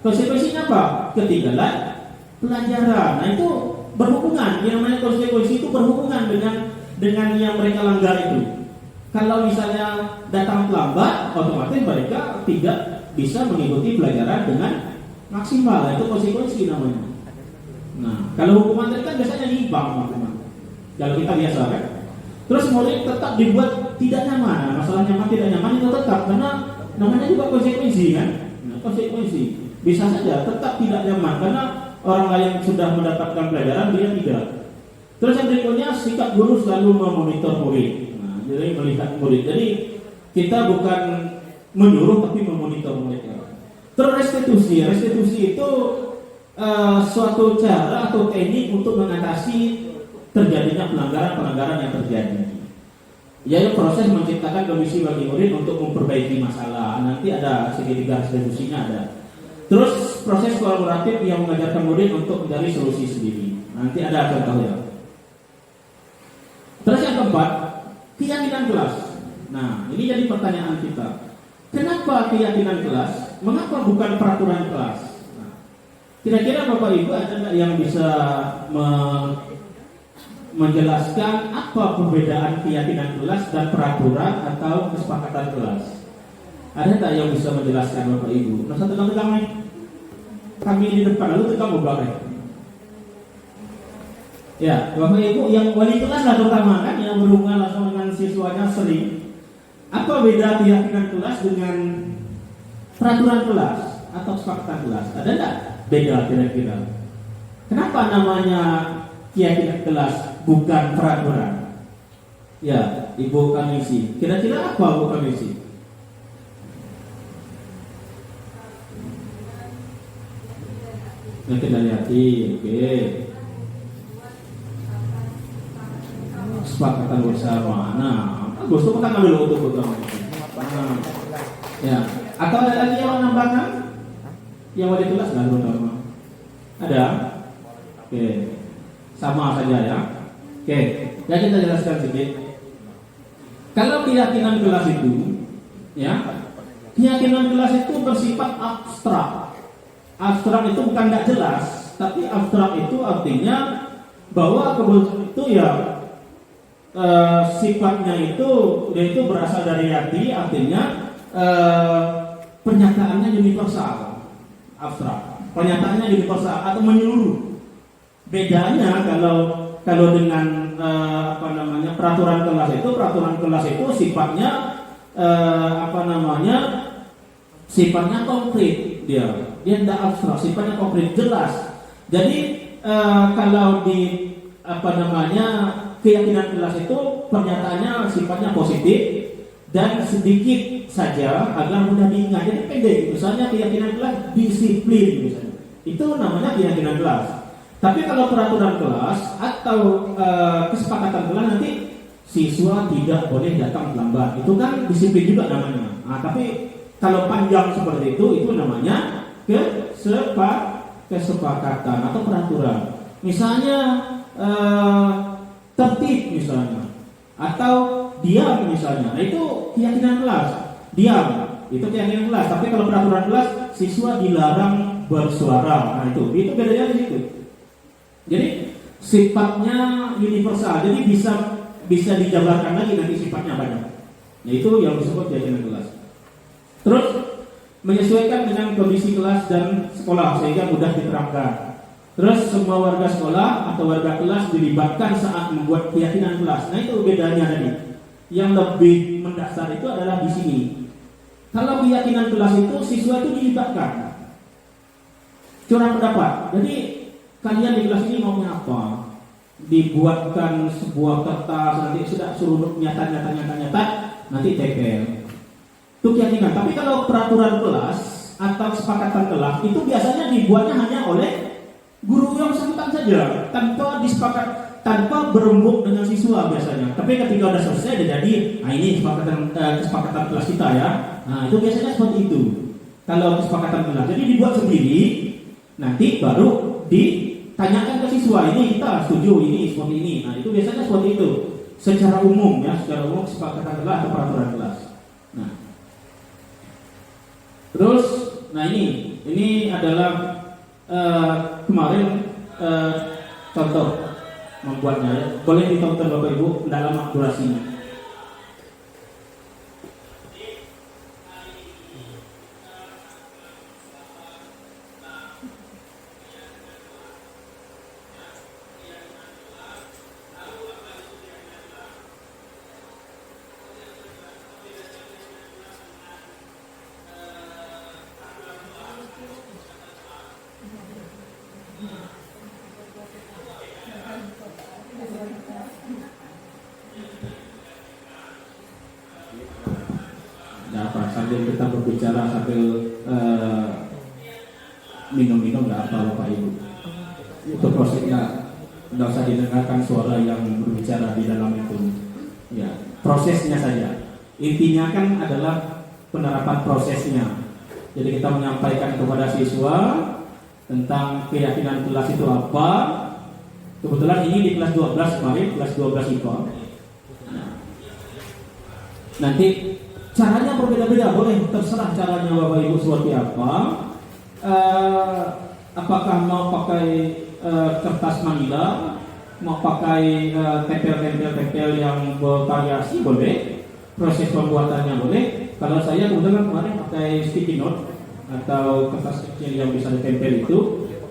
Konsekuensinya apa? Ketinggalan pelajaran. Nah itu berhubungan. Yang namanya konsekuensi itu berhubungan dengan yang mereka langgar itu. Kalau misalnya datang terlambat, otomatis mereka tidak bisa mengikuti pelajaran dengan maksimal. Itu konsekuensi namanya. Nah, kalau hukuman tadi kan biasanya nyimpang hukuman. Kalau kita biasa kan. Terus murid tetap dibuat tidak nyaman. Masalah nyaman tidak nyaman itu tetap karena namanya juga konsekuensi kan. Nah, konsekuensi. Bisa saja tetap tidak nyaman karena orang lain sudah mendapatkan pelajaran, dia tidak. Terus yang berikutnya, sikap guru selalu memonitor murid. Nah, jadi melihat murid. Jadi kita bukan menyuruh tapi memonitor mereka. Terus restitusi itu suatu cara atau teknik untuk mengatasi terjadinya pelanggaran yang terjadi. Yaitu proses menciptakan kondisi bagi murid untuk memperbaiki masalah. Nanti ada segitiga restitusinya ada. Terus proses kolaboratif yang mengajarkan murid untuk mencari solusi sendiri. Nanti ada contohnya. Terus yang keempat, keyakinan kelas. Nah, ini jadi pertanyaan kita. Kenapa keyakinan kelas? Mengapa bukan peraturan kelas? Nah, kira-kira Bapak Ibu ada nggak yang bisa menjelaskan apa perbedaan keyakinan kelas dan peraturan atau kesepakatan kelas? Ada tak yang bisa menjelaskan Bapak Ibu? Masa tegang-tegang nih? Kami di depan lalu tegang Bapak. Ya, Bapak Ibu yang wali kelas lah terutama kan, yang berhubungan langsung dengan siswanya sering. Apa beda keyakinan kelas dengan peraturan kelas atau kesepakatan kelas? Ada tak beda kira-kira? Kenapa namanya keyakinan kelas bukan peraturan? Ya, Ibu Kamisi. Kira-kira apa Bu Kamisi? Yakin dari hati, oke. Kesepakatan bersama. Nah, Gus tuh kan dulu untuk utama. Nah, ya. Atau ada lagi yang mau nambahkan? Yang mau ditulis nggak utama? Ada? Oke. Sama saja ya. Oke. Ya kita jelaskan sedikit. Kalau keyakinan kelas itu, ya, keyakinan kelas itu bersifat abstrak. Abstrak itu bukan tidak jelas, tapi abstrak itu artinya bahwa kebetulan itu ya sifatnya itu yaitu berasal dari hati, artinya pernyataannya universal, abstrak. Pernyataannya universal atau menyeluruh. Bedanya kalau dengan peraturan kelas itu sifatnya sifatnya konkret, dia tidak abstrak, sifatnya konkret, jelas. Jadi kalau di keyakinan kelas itu pernyataannya sifatnya positif dan sedikit saja agar mudah diingat. Jadi pendek, misalnya keyakinan kelas disiplin misalnya, itu namanya keyakinan kelas. Tapi kalau peraturan kelas atau kesepakatan kelas, nanti siswa tidak boleh datang terlambat. Itu kan disiplin juga namanya. Nah, tapi kalau panjang seperti itu namanya kesepakatan atau peraturan. Misalnya tertib misalnya, atau diam misalnya. Nah, itu keyakinan kelas. Diam itu keyakinan kelas. Tapi kalau peraturan kelas, siswa dilarang bersuara. Nah, itu bedanya di situ. Jadi sifatnya universal, jadi bisa dijabarkan lagi nanti sifatnya banyak. Nah, itu yang disebut keyakinan kelas. Terus menyesuaikan dengan kondisi kelas dan sekolah sehingga mudah diterapkan. Terus semua warga sekolah atau warga kelas dilibatkan saat membuat keyakinan kelas. Nah, itu bedanya tadi. Yang lebih mendasar itu adalah di sini. Kalau keyakinan kelas itu siswa itu dilibatkan. Curang pendapat. Jadi kalian di kelas ini maunya apa? Dibuatkan sebuah kertas, nanti sudah suruh nyata, nanti tempel. Itu keyakinan. Tapi kalau peraturan kelas atau kesepakatan kelas itu biasanya dibuatnya hanya oleh guru yang bersangkutan saja, tanpa berembuk dengan siswa biasanya. Tapi ketika sudah selesai jadi, ini kesepakatan kelas kita ya. Nah, itu biasanya seperti itu. Kalau kesepakatan kelas, jadi dibuat sendiri, nanti baru ditanyakan ke siswa, ini kita setuju ini seperti ini. Nah, itu biasanya seperti itu. Secara umum kesepakatan kelas atau peraturan kelas. Nah, terus, ini adalah kemarin contoh membuatnya ya. Boleh ditonton Bapak Ibu, tidak lama durasinya. Sambil kita berbicara sambil minum-minum nggak apa Bapak Ibu. Itu prosesnya, nggak usah didengarkan suara yang berbicara di dalam itu. Ya, prosesnya saja. Intinya kan adalah penerapan prosesnya. Jadi kita menyampaikan kepada siswa tentang keyakinan kelas itu apa. Kebetulan ini di kelas 12 kemarin, kelas 12 IPA. Nanti caranya berbeda-beda, boleh terserah caranya Bapak Ibu seperti apa. Apakah mau pakai kertas manila, mau pakai tempel-tempel yang bervariasi, boleh. Proses pembuatannya boleh. Kalau saya kebetulan kemarin pakai sticky note atau kertas kecil yang bisa ditempel itu,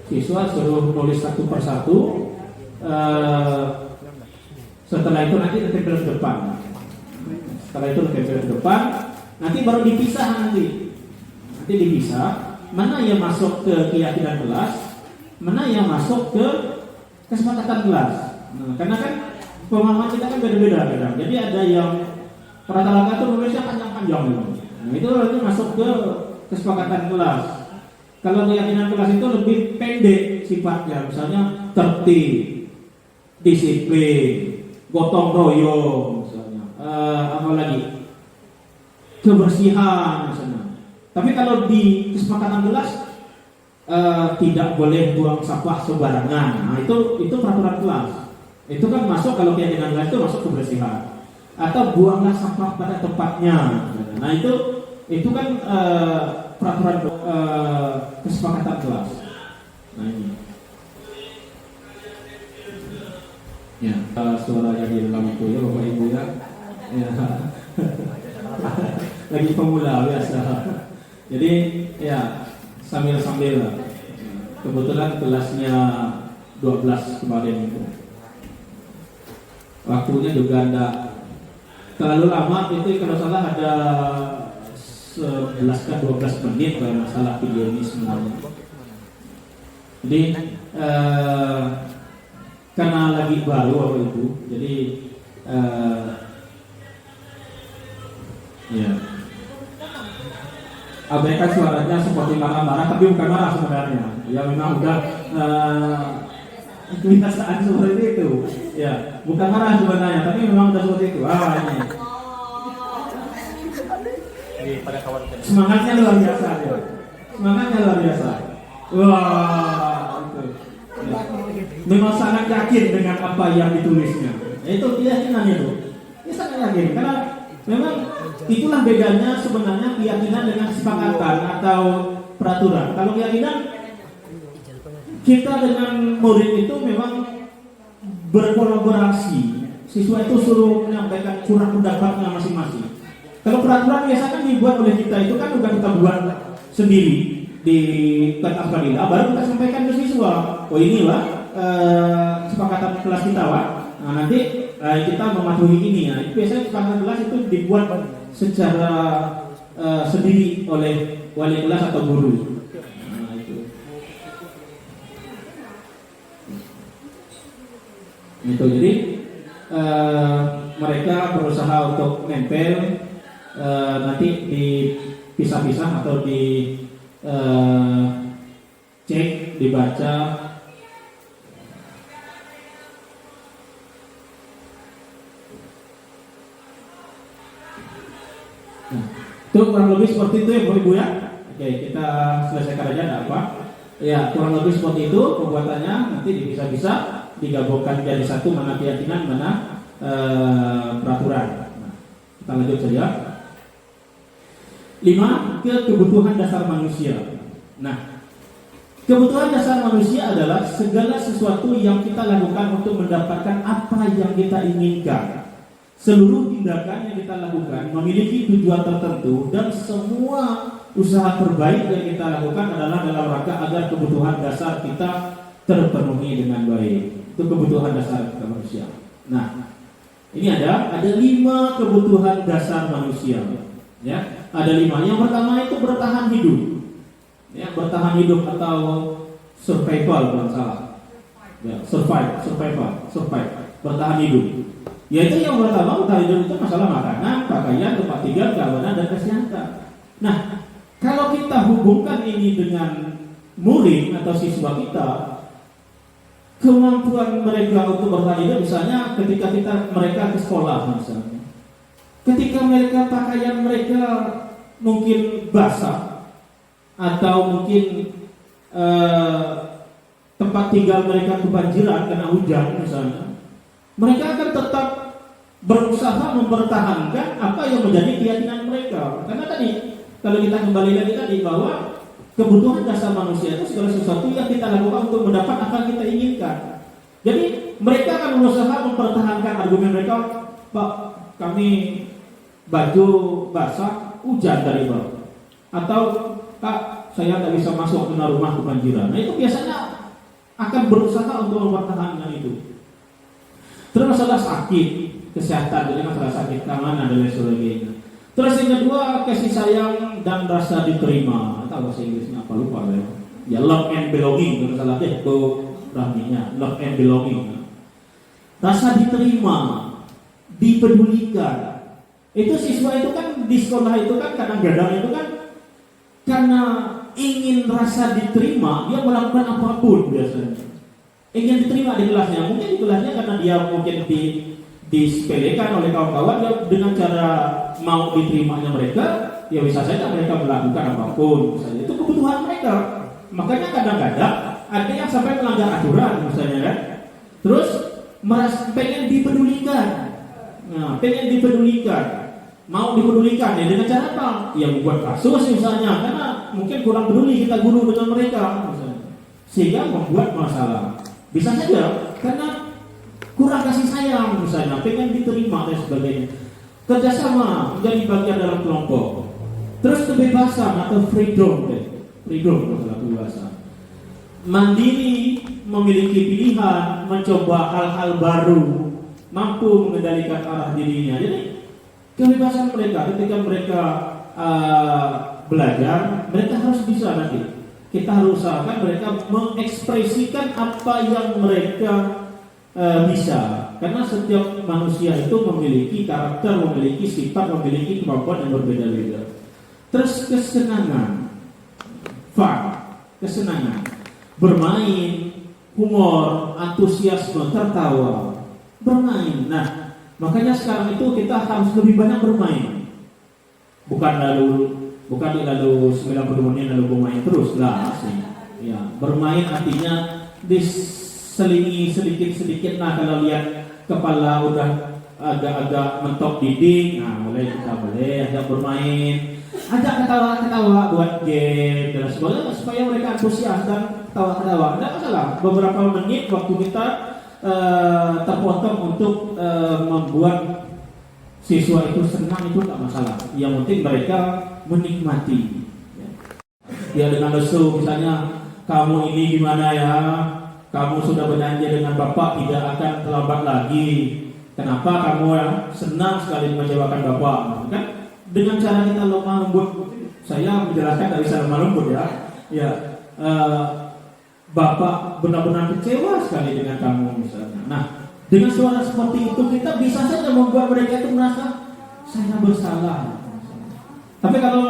siswa suruh nulis satu persatu. Setelah itu nanti ditempel ke depan. Setelah itu ditempel ke depan, nanti baru dipisah nanti dipisah mana yang masuk ke keyakinan kelas, mana yang masuk ke kesepakatan kelas. Nah, karena kan pemahaman kita kan beda-beda kadang. Jadi ada yang rata-rata itu nulisnya panjang-panjang gitu. Nah, itu masuk ke kesepakatan kelas. Kalau keyakinan kelas itu lebih pendek sifatnya, misalnya tertib, disiplin, gotong royong, misalnya, apa lagi, kebersihan, misalnya. Tapi kalau di kesepakatan kelas tidak boleh buang sampah sembarangan. Nah, itu peraturan kelas. Itu kan masuk, kalau keyakinan kelas itu masuk kebersihan. Atau buanglah sampah pada tempatnya. Nah, itu kan peraturan kesepakatan kelas. Nah, ini. Ya, suara yang di dalam itu ya Bapak Ibu ya. Ya. Lagi pemula biasa. Jadi ya sambil kebetulan kelasnya 12 kemarin itu. Waktunya juga enggak terlalu lama, itu kalau salah ada 11 ke 12 menit kalau masalah video ini semuanya. Jadi karena lagi baru waktu itu, jadi ya abaikan suaranya seperti marah-marah, tapi bukan marah sebenarnya. Ya memang udah kebiasaan seperti itu. Ya, bukan marah sebenarnya, tapi memang udah seperti itu. Ini. Pada kawan Semangatnya luar biasa ya. Semangatnya luar biasa. Wah, itu. Ya. Memang sangat yakin dengan apa yang ditulisnya. Itu keyakinan itu. Dia sangat yakin karena memang itulah bedanya sebenarnya keyakinan dengan kesepakatan atau peraturan. Kalau keyakinan kita dengan murid itu memang berkolaborasi. Siswa itu suruh menyampaikan curah pendapatnya masing-masing. Kalau peraturan biasanya dibuat oleh kita, itu kan udah kita buat sendiri di kelas Fadilah, baru kita sampaikan ke siswa. Oh inilah kesepakatan kelas kita, Pak. Nah, nanti kita mematuhi ini ya. Biasanya kesepakatan kelas itu dibuat secara sendiri oleh wali kelas atau guru. Nah, itu jadi mereka berusaha untuk nempel, nanti dipisah-pisah atau di cek, dibaca. Nah, itu kurang lebih seperti itu ya Bapak Ibu ya. Oke, kita selesaikan aja, tidak apa. Ya, kurang lebih seperti itu pembuatannya. Nanti dipisah-pisah, digabungkan jadi satu, mana keyakinan, mana peraturan. Nah, kita lanjut saja. 5. Kebutuhan dasar manusia. Nah, kebutuhan dasar manusia adalah segala sesuatu yang kita lakukan untuk mendapatkan apa yang kita inginkan. Seluruh tindakan yang kita lakukan memiliki tujuan tertentu, dan semua usaha terbaik yang kita lakukan adalah dalam rangka agar kebutuhan dasar kita terpenuhi dengan baik. Itu kebutuhan dasar kita manusia. Nah, ini ada 5 kebutuhan dasar manusia. Ya, ada 5. Yang pertama itu bertahan hidup. Ya, bertahan hidup atau survival kalau salah. Ya, survival, bertahan hidup. Yaitu yang pertama, bertahan hidup itu masalah makanan, pakaian, tempat tinggal, keamanan, dan kesehatan. Nah, kalau kita hubungkan ini dengan murid atau siswa kita, kemampuan mereka untuk bertahan hidup, misalnya ketika mereka ke sekolah misalnya. Ketika mereka pakaian mereka mungkin basah, atau mungkin tempat tinggal mereka kebanjiran karena hujan misalnya, mereka akan tetap berusaha mempertahankan apa yang menjadi keyakinan mereka. Karena tadi kalau kita kembali lagi tadi bahwa kebutuhan dasar manusia itu segala sesuatu yang kita lakukan untuk mendapat apa yang kita inginkan. Jadi mereka akan berusaha mempertahankan argumen mereka, Pak, kami baju basah, hujan dari bawah, atau Kak, saya tidak bisa masuk ke rumah kebanjiran. Nah, itu biasanya akan berusaha untuk mempertahankan itu. Terus masalah sakit, kesehatan, jadi masalah sakit, keamanan dan lain sebagainya. Terus yang kedua, kasih sayang dan rasa diterima. Atau bahasa Inggrisnya apa lupa ya? Ya, love and belonging, kalau salah itu rahminya, love and belonging. Rasa diterima, dipedulikan. Itu siswa itu kan di sekolah itu kan kadang-kadang itu kan karena ingin rasa diterima, dia melakukan apapun biasanya. Ingin diterima di kelasnya, mungkin di kelasnya karena dia mungkin disepelekan oleh kawan-kawan, dia dengan cara mau diterimanya mereka, ya bisa saja mereka melakukan apapun, misalnya itu kebutuhan mereka. Makanya kadang-kadang ada yang sampai melanggar aturan misalnya kan, terus merasa pengen dipedulikan, pengen dipedulikan, mau dipedulikan ya dengan cara apa? Ya membuat kasus misalnya, karena mungkin kurang peduli kita guru dengan mereka misalnya, sehingga membuat masalah. Bisa saja karena kurang kasih sayang misalnya, pengen diterima dan sebagainya. Kerjasama menjadi bagian dalam kelompok. Terus kebebasan atau freedom masalah kebebasan. Mandiri, memiliki pilihan, mencoba hal-hal baru, mampu mengendalikan arah dirinya. Jadi kebebasan mereka ketika mereka belajar, mereka harus bisa nanti. Kita harus usahakan mereka mengekspresikan apa yang mereka bisa, karena setiap manusia itu memiliki karakter, memiliki sifat, memiliki kemampuan yang berbeda-beda. Terus kesenangan, kesenangan, bermain, humor, antusiasme, tertawa, bermain. Nah, makanya sekarang itu kita harus lebih banyak bermain, bukan lalu 92 menit lalu bermain terus lah. Ya, bermain artinya diselingi sedikit-sedikit. Nah, kalau lihat kepala udah agak-agak mentok dinding, nah kita boleh ajak bermain, ajak ketawa-ketawa, buat game dan sebagainya supaya mereka antusias dan ketawa-ketawa. Tidak masalah, beberapa menit waktu kita terpotong untuk membuat siswa itu senang, itu tidak masalah. Yang penting mereka menikmati. Ya, dengan lesu misalnya, kamu ini gimana ya? Kamu sudah berjanji dengan Bapak tidak akan terlambat lagi. Kenapa kamu senang sekali mengecewakan Bapak? Kan dengan cara kita lemah lembut, saya menjelaskan dari sana lemah lembut ya. Ya, Bapak benar-benar kecewa sekali dengan kamu misalnya. Nah, dengan suara seperti itu kita bisa saja membuat mereka itu merasa saya bersalah. Tapi kalau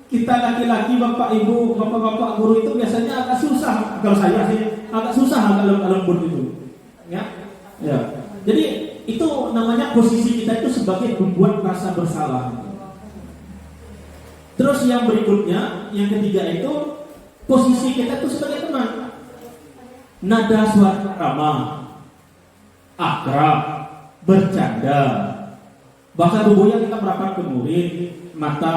kita laki-laki, bapak ibu, bapak-bapak guru itu biasanya agak susah. Kalau saya sih agak susah agak lembut itu. Ya. Jadi itu namanya posisi kita itu sebagai membuat rasa bersalah. Terus yang berikutnya, yang ketiga itu posisi kita itu sebagai teman. Nada suara ramah, akrab, bercanda. Bahasa tubuh yang kita merapat ke murid, mata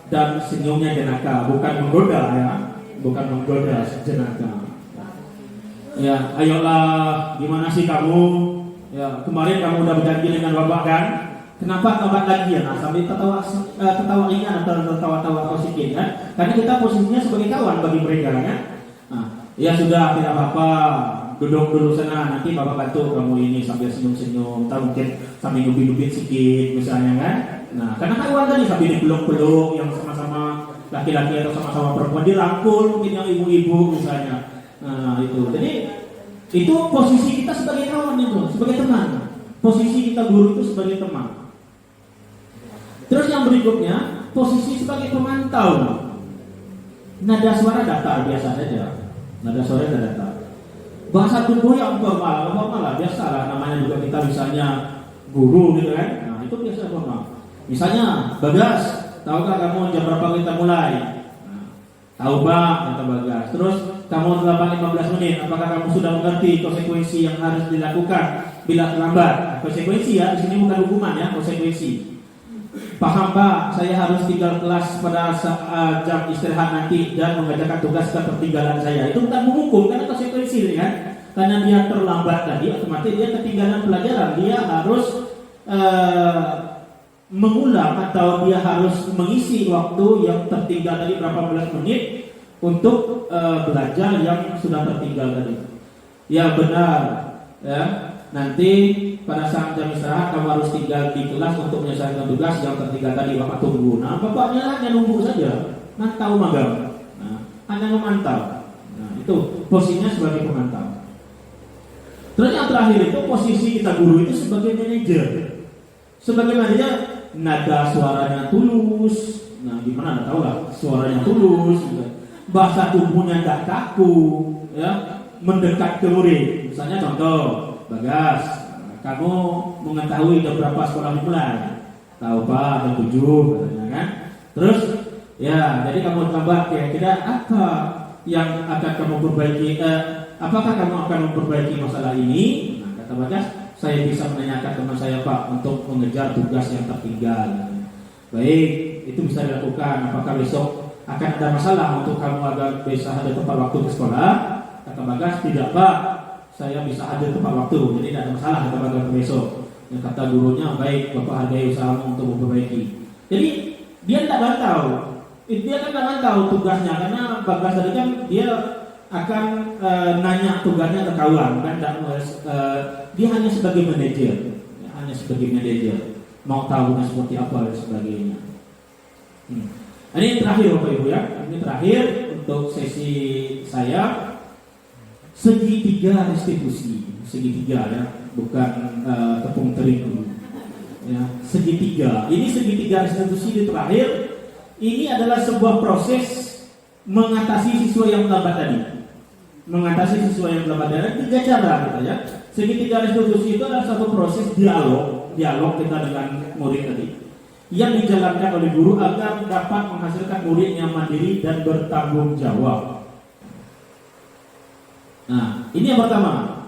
dan senyumnya jenaka, bukan menggoda ya, bukan menggoda jenaka. Ya, ayolah, gimana sih kamu? Ya, kemarin kamu udah berjanji dengan Bapak kan? Kenapa lambat lagi ya? Nah, sambil tertawa ringan atau tertawa-tawa positif kan? Karena kita posisinya sebagai kawan bagi mereka kan? Nah, ya sudah, tidak apa-apa. Duduk dulu sana, nanti Bapak bantu kamu ini sambil senyum-senyum, atau mungkin sambil nubit-nubit sedikit misalnya kan. Nah, karena kawan tadi sambil dipeluk-peluk yang sama-sama laki-laki atau sama-sama perempuan, dirangkul mungkin yang ibu-ibu misalnya. Nah, itu. Jadi itu posisi kita sebagai kawan itu, sebagai teman. Posisi kita guru itu sebagai teman. Terus yang berikutnya, posisi sebagai pemantau. Nada suara datar biasa saja. Nada suara datar. Bahasa tubuh yang formal lah, biasalah, namanya juga kita misalnya guru gitu kan. Nah, itu biasa formal. Misalnya, Bagas, tahukah kamu jam berapa kita mulai? Nah, tahu Bang, kata Bagas. Terus kamu terlambat 15 menit, apakah kamu sudah mengerti konsekuensi yang harus dilakukan bila terlambat? Konsekuensi ya, di sini bukan hukuman ya, konsekuensi. Paham Pak, saya harus tinggal kelas pada jam istirahat nanti dan mengerjakan tugas ketertinggalan saya. Itu bukan menghukum, karena konsekuensi kan. Karena dia terlambat tadi, otomatis dia ketinggalan pelajaran. Dia harus mengulang atau dia harus mengisi waktu yang tertinggal tadi berapa belas menit untuk belajar yang sudah tertinggal tadi. Ya benar, ya. Nanti pada saat jam istirahat kamu harus tinggal di kelas untuk menyelesaikan tugas yang tertinggal tadi. Bapak tunggu. Nah, bapaknya hanya nunggu saja, mantau magang. Nah, hanya memantau. Nah, itu posisinya sebagai pemantau. Terus yang terakhir itu posisi kita guru itu sebagai manajer. Sebagai manajer, nada suaranya tulus, Nah, gimana? Nggak tahu lah. Suaranya tulus, gitu. Bahasa tubuhnya nggak kaku, ya, mendekat ke murid. Misalnya contoh, Bagas, kamu mengetahui jam berapa sekolah dimulai? Tahu Pak, jam 7, katanya kan. Terus, ya, jadi kamu tambah kira-kira apa yang akan kamu perbaiki? Apakah kamu akan memperbaiki masalah ini? Nah, kata Bagas, saya bisa menanyakan teman saya Pak untuk mengejar tugas yang tertinggal. Baik, itu bisa dilakukan. Apakah besok akan ada masalah untuk kamu agar bisa hadir tepat waktu ke sekolah? Kata Bagas, tidak Pak, saya bisa hadir tepat waktu, jadi tidak ada masalah kata Bagas besok. Yang kata gurunya, baik Bapak hargai usahamu untuk memperbaiki. Jadi dia tidak bantau, dia kan tidak bantau tugasnya, karena Bagas tadi kan dia akan nanya tugasnya ke kawan, kan dia hanya sebagai manajer, hanya sebagai manajer, mau tahunya seperti apa dan sebagainya. Ini terakhir Bapak Ibu ya, ini terakhir untuk sesi saya. Segitiga restitusi, segitiga ya, bukan tepung terigu. Ya, segitiga. Ini segitiga restitusi di terakhir. Ini adalah sebuah proses mengatasi siswa yang lambat tadi. Mengatasi siswa yang lambat tadi 3 cara kita ya. Segitiga restitusi itu adalah satu proses dialog kita dengan murid tadi, yang dijalankan oleh guru agar dapat menghasilkan murid yang mandiri dan bertanggung jawab. Nah, ini yang pertama.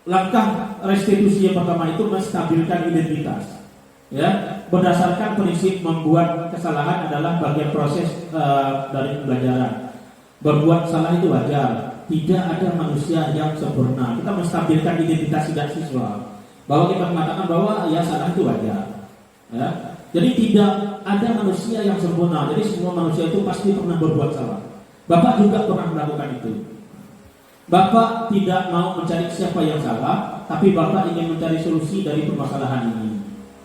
Langkah restitusi yang pertama itu menstabilkan identitas. Ya, berdasarkan prinsip membuat kesalahan adalah bagian proses dari pembelajaran. Berbuat salah itu wajar. Tidak ada manusia yang sempurna. Kita menstabilkan identitas siswa. Bahwa kita mengatakan bahwa ya salah itu wajar. Ya. Jadi tidak ada manusia yang sempurna. Jadi semua manusia itu pasti pernah berbuat salah. Bapak juga pernah melakukan itu. Bapak tidak mau mencari siapa yang salah, tapi Bapak ingin mencari solusi dari permasalahan ini.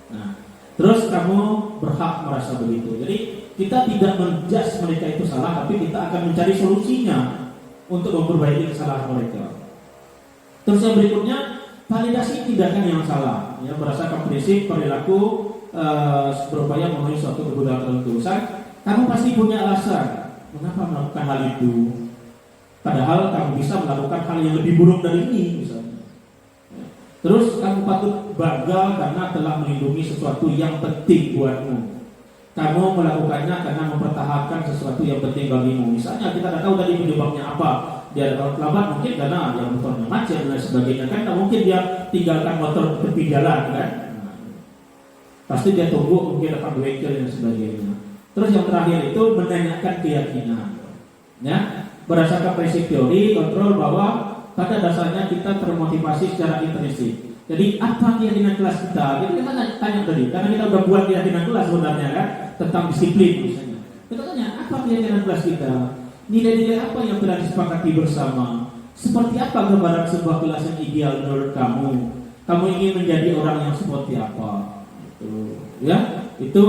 Nah, terus kamu berhak merasa begitu. Jadi kita tidak menjudge mereka itu salah, tapi kita akan mencari solusinya untuk memperbaiki kesalahan mereka. Terus yang berikutnya, validasi tindakan yang salah. Ya, berdasarkan prinsip perilaku berupaya memenuhi suatu kebutuhan tertentu. Kamu pasti punya alasan mengapa melakukan hal itu. Padahal kamu bisa melakukan hal yang lebih buruk dari ini misalnya. Terus kamu patut bangga karena telah melindungi sesuatu yang penting buatmu. Kamu melakukannya karena mempertahankan sesuatu yang penting bagimu. Misalnya kita tidak tahu tadi penyebabnya apa. Dia lambat mungkin karena yang motornya macet dan sebagainya. Kan tak mungkin dia tinggalkan motor tepi jalan kan. Pasti dia tunggu mungkin akan bengkel dan sebagainya. Terus yang terakhir itu menanyakan keyakinan. Ya. Berdasarkan prinsip teori kontrol bahwa pada dasarnya kita termotivasi secara intrinsik. Jadi apa keyakinan kelas kita? Jadi kita tanya tadi, karena kita udah buat keyakinan kelas sebenarnya kan tentang disiplin misalnya. Kita tanya apa keyakinan kelas kita? Nilai-nilai apa yang telah disepakati bersama? Seperti apa gambaran sebuah kelas yang ideal menurut kamu? Kamu ingin menjadi orang yang seperti apa? Ya, itu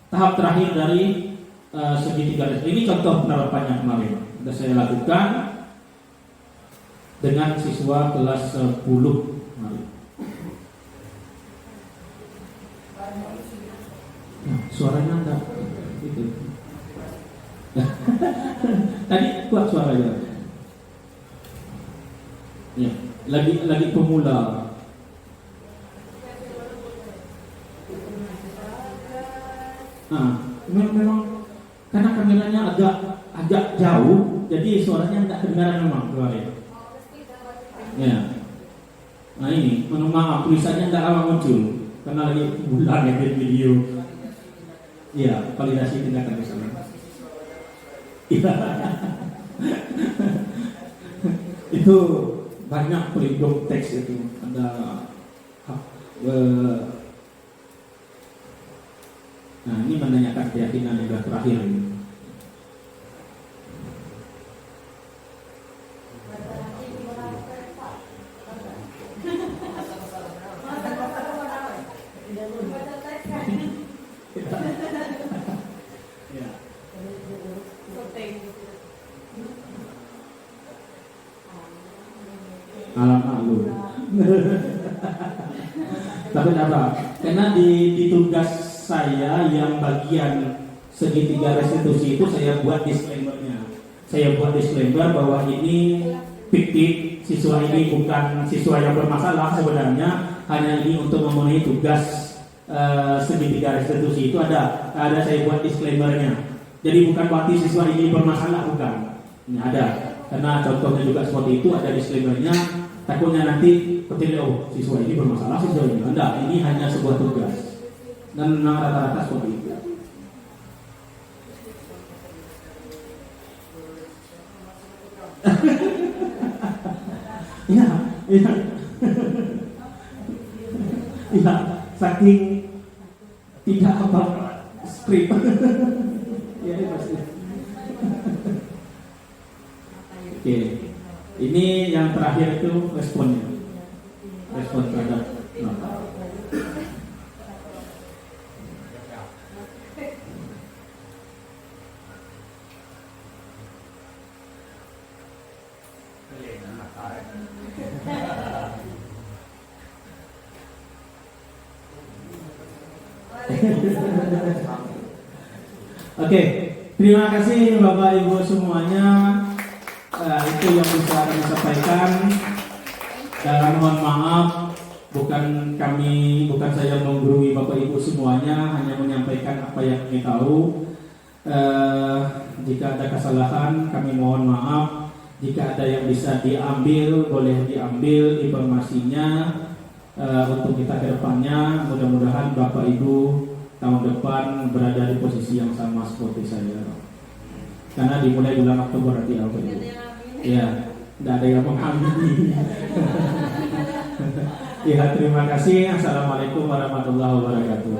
tahap terakhir dari segitiga. Ini contoh penerapannya kemarin sudah saya lakukan dengan siswa kelas 10 kemarin. Nah, suaranya enggak gitu. Tadi kuat suaranya. Ya, lagi pemula. Memang karena kameranya agak jauh, jadi suaranya tidak kedengaran memang kemarin. Ya. Nah ini, mohon maaf tulisannya tidak lama muncul karena lagi bulan ya video. Iya, validasi tindakan di sana. Iya. Itu banyak pelindung teks itu ada. Nah ini menanyakan keyakinan yang terakhir ini. Alamak lu. Tapi apa? Karena di tugas saya yang bagian segitiga restitusi itu saya buat disclaimer-nya. Saya buat disclaimer bahwa ini fiktif, siswa ini bukan siswa yang bermasalah sebenarnya, hanya ini untuk memenuhi tugas segitiga restitusi itu ada saya buat disclaimer-nya. Jadi bukan berarti siswa ini bermasalah, bukan. Ini ada. Karena contohnya juga seperti itu, ada disclaimer-nya. Takutnya nanti ketika siswa ini bermasalah, siswa ini enggak. Ini hanya sebuah tugas. Dan memang rata-rata seperti itu. Iya, iya. Iya, saking tidak apa skrip. Ya, pasti. Oke. Ini yang terakhir itu responnya. Respon terhadap nota. Oke, terima kasih Bapak Ibu semuanya. Itu yang bisa kami sampaikan. Dan mohon maaf, bukan saya menggurui Bapak Ibu semuanya, hanya menyampaikan apa yang kami tahu. Jika ada kesalahan, kami mohon maaf. Jika ada yang bisa diambil, boleh diambil informasinya untuk kita ke depannya. Mudah-mudahan Bapak Ibu tahun depan berada di posisi yang sama seperti saya. Karena dimulai bulan Oktober nanti Bapak Ibu. Ya, tidak ada yang mengamini. Ya, terima kasih. Assalamualaikum warahmatullahi wabarakatuh.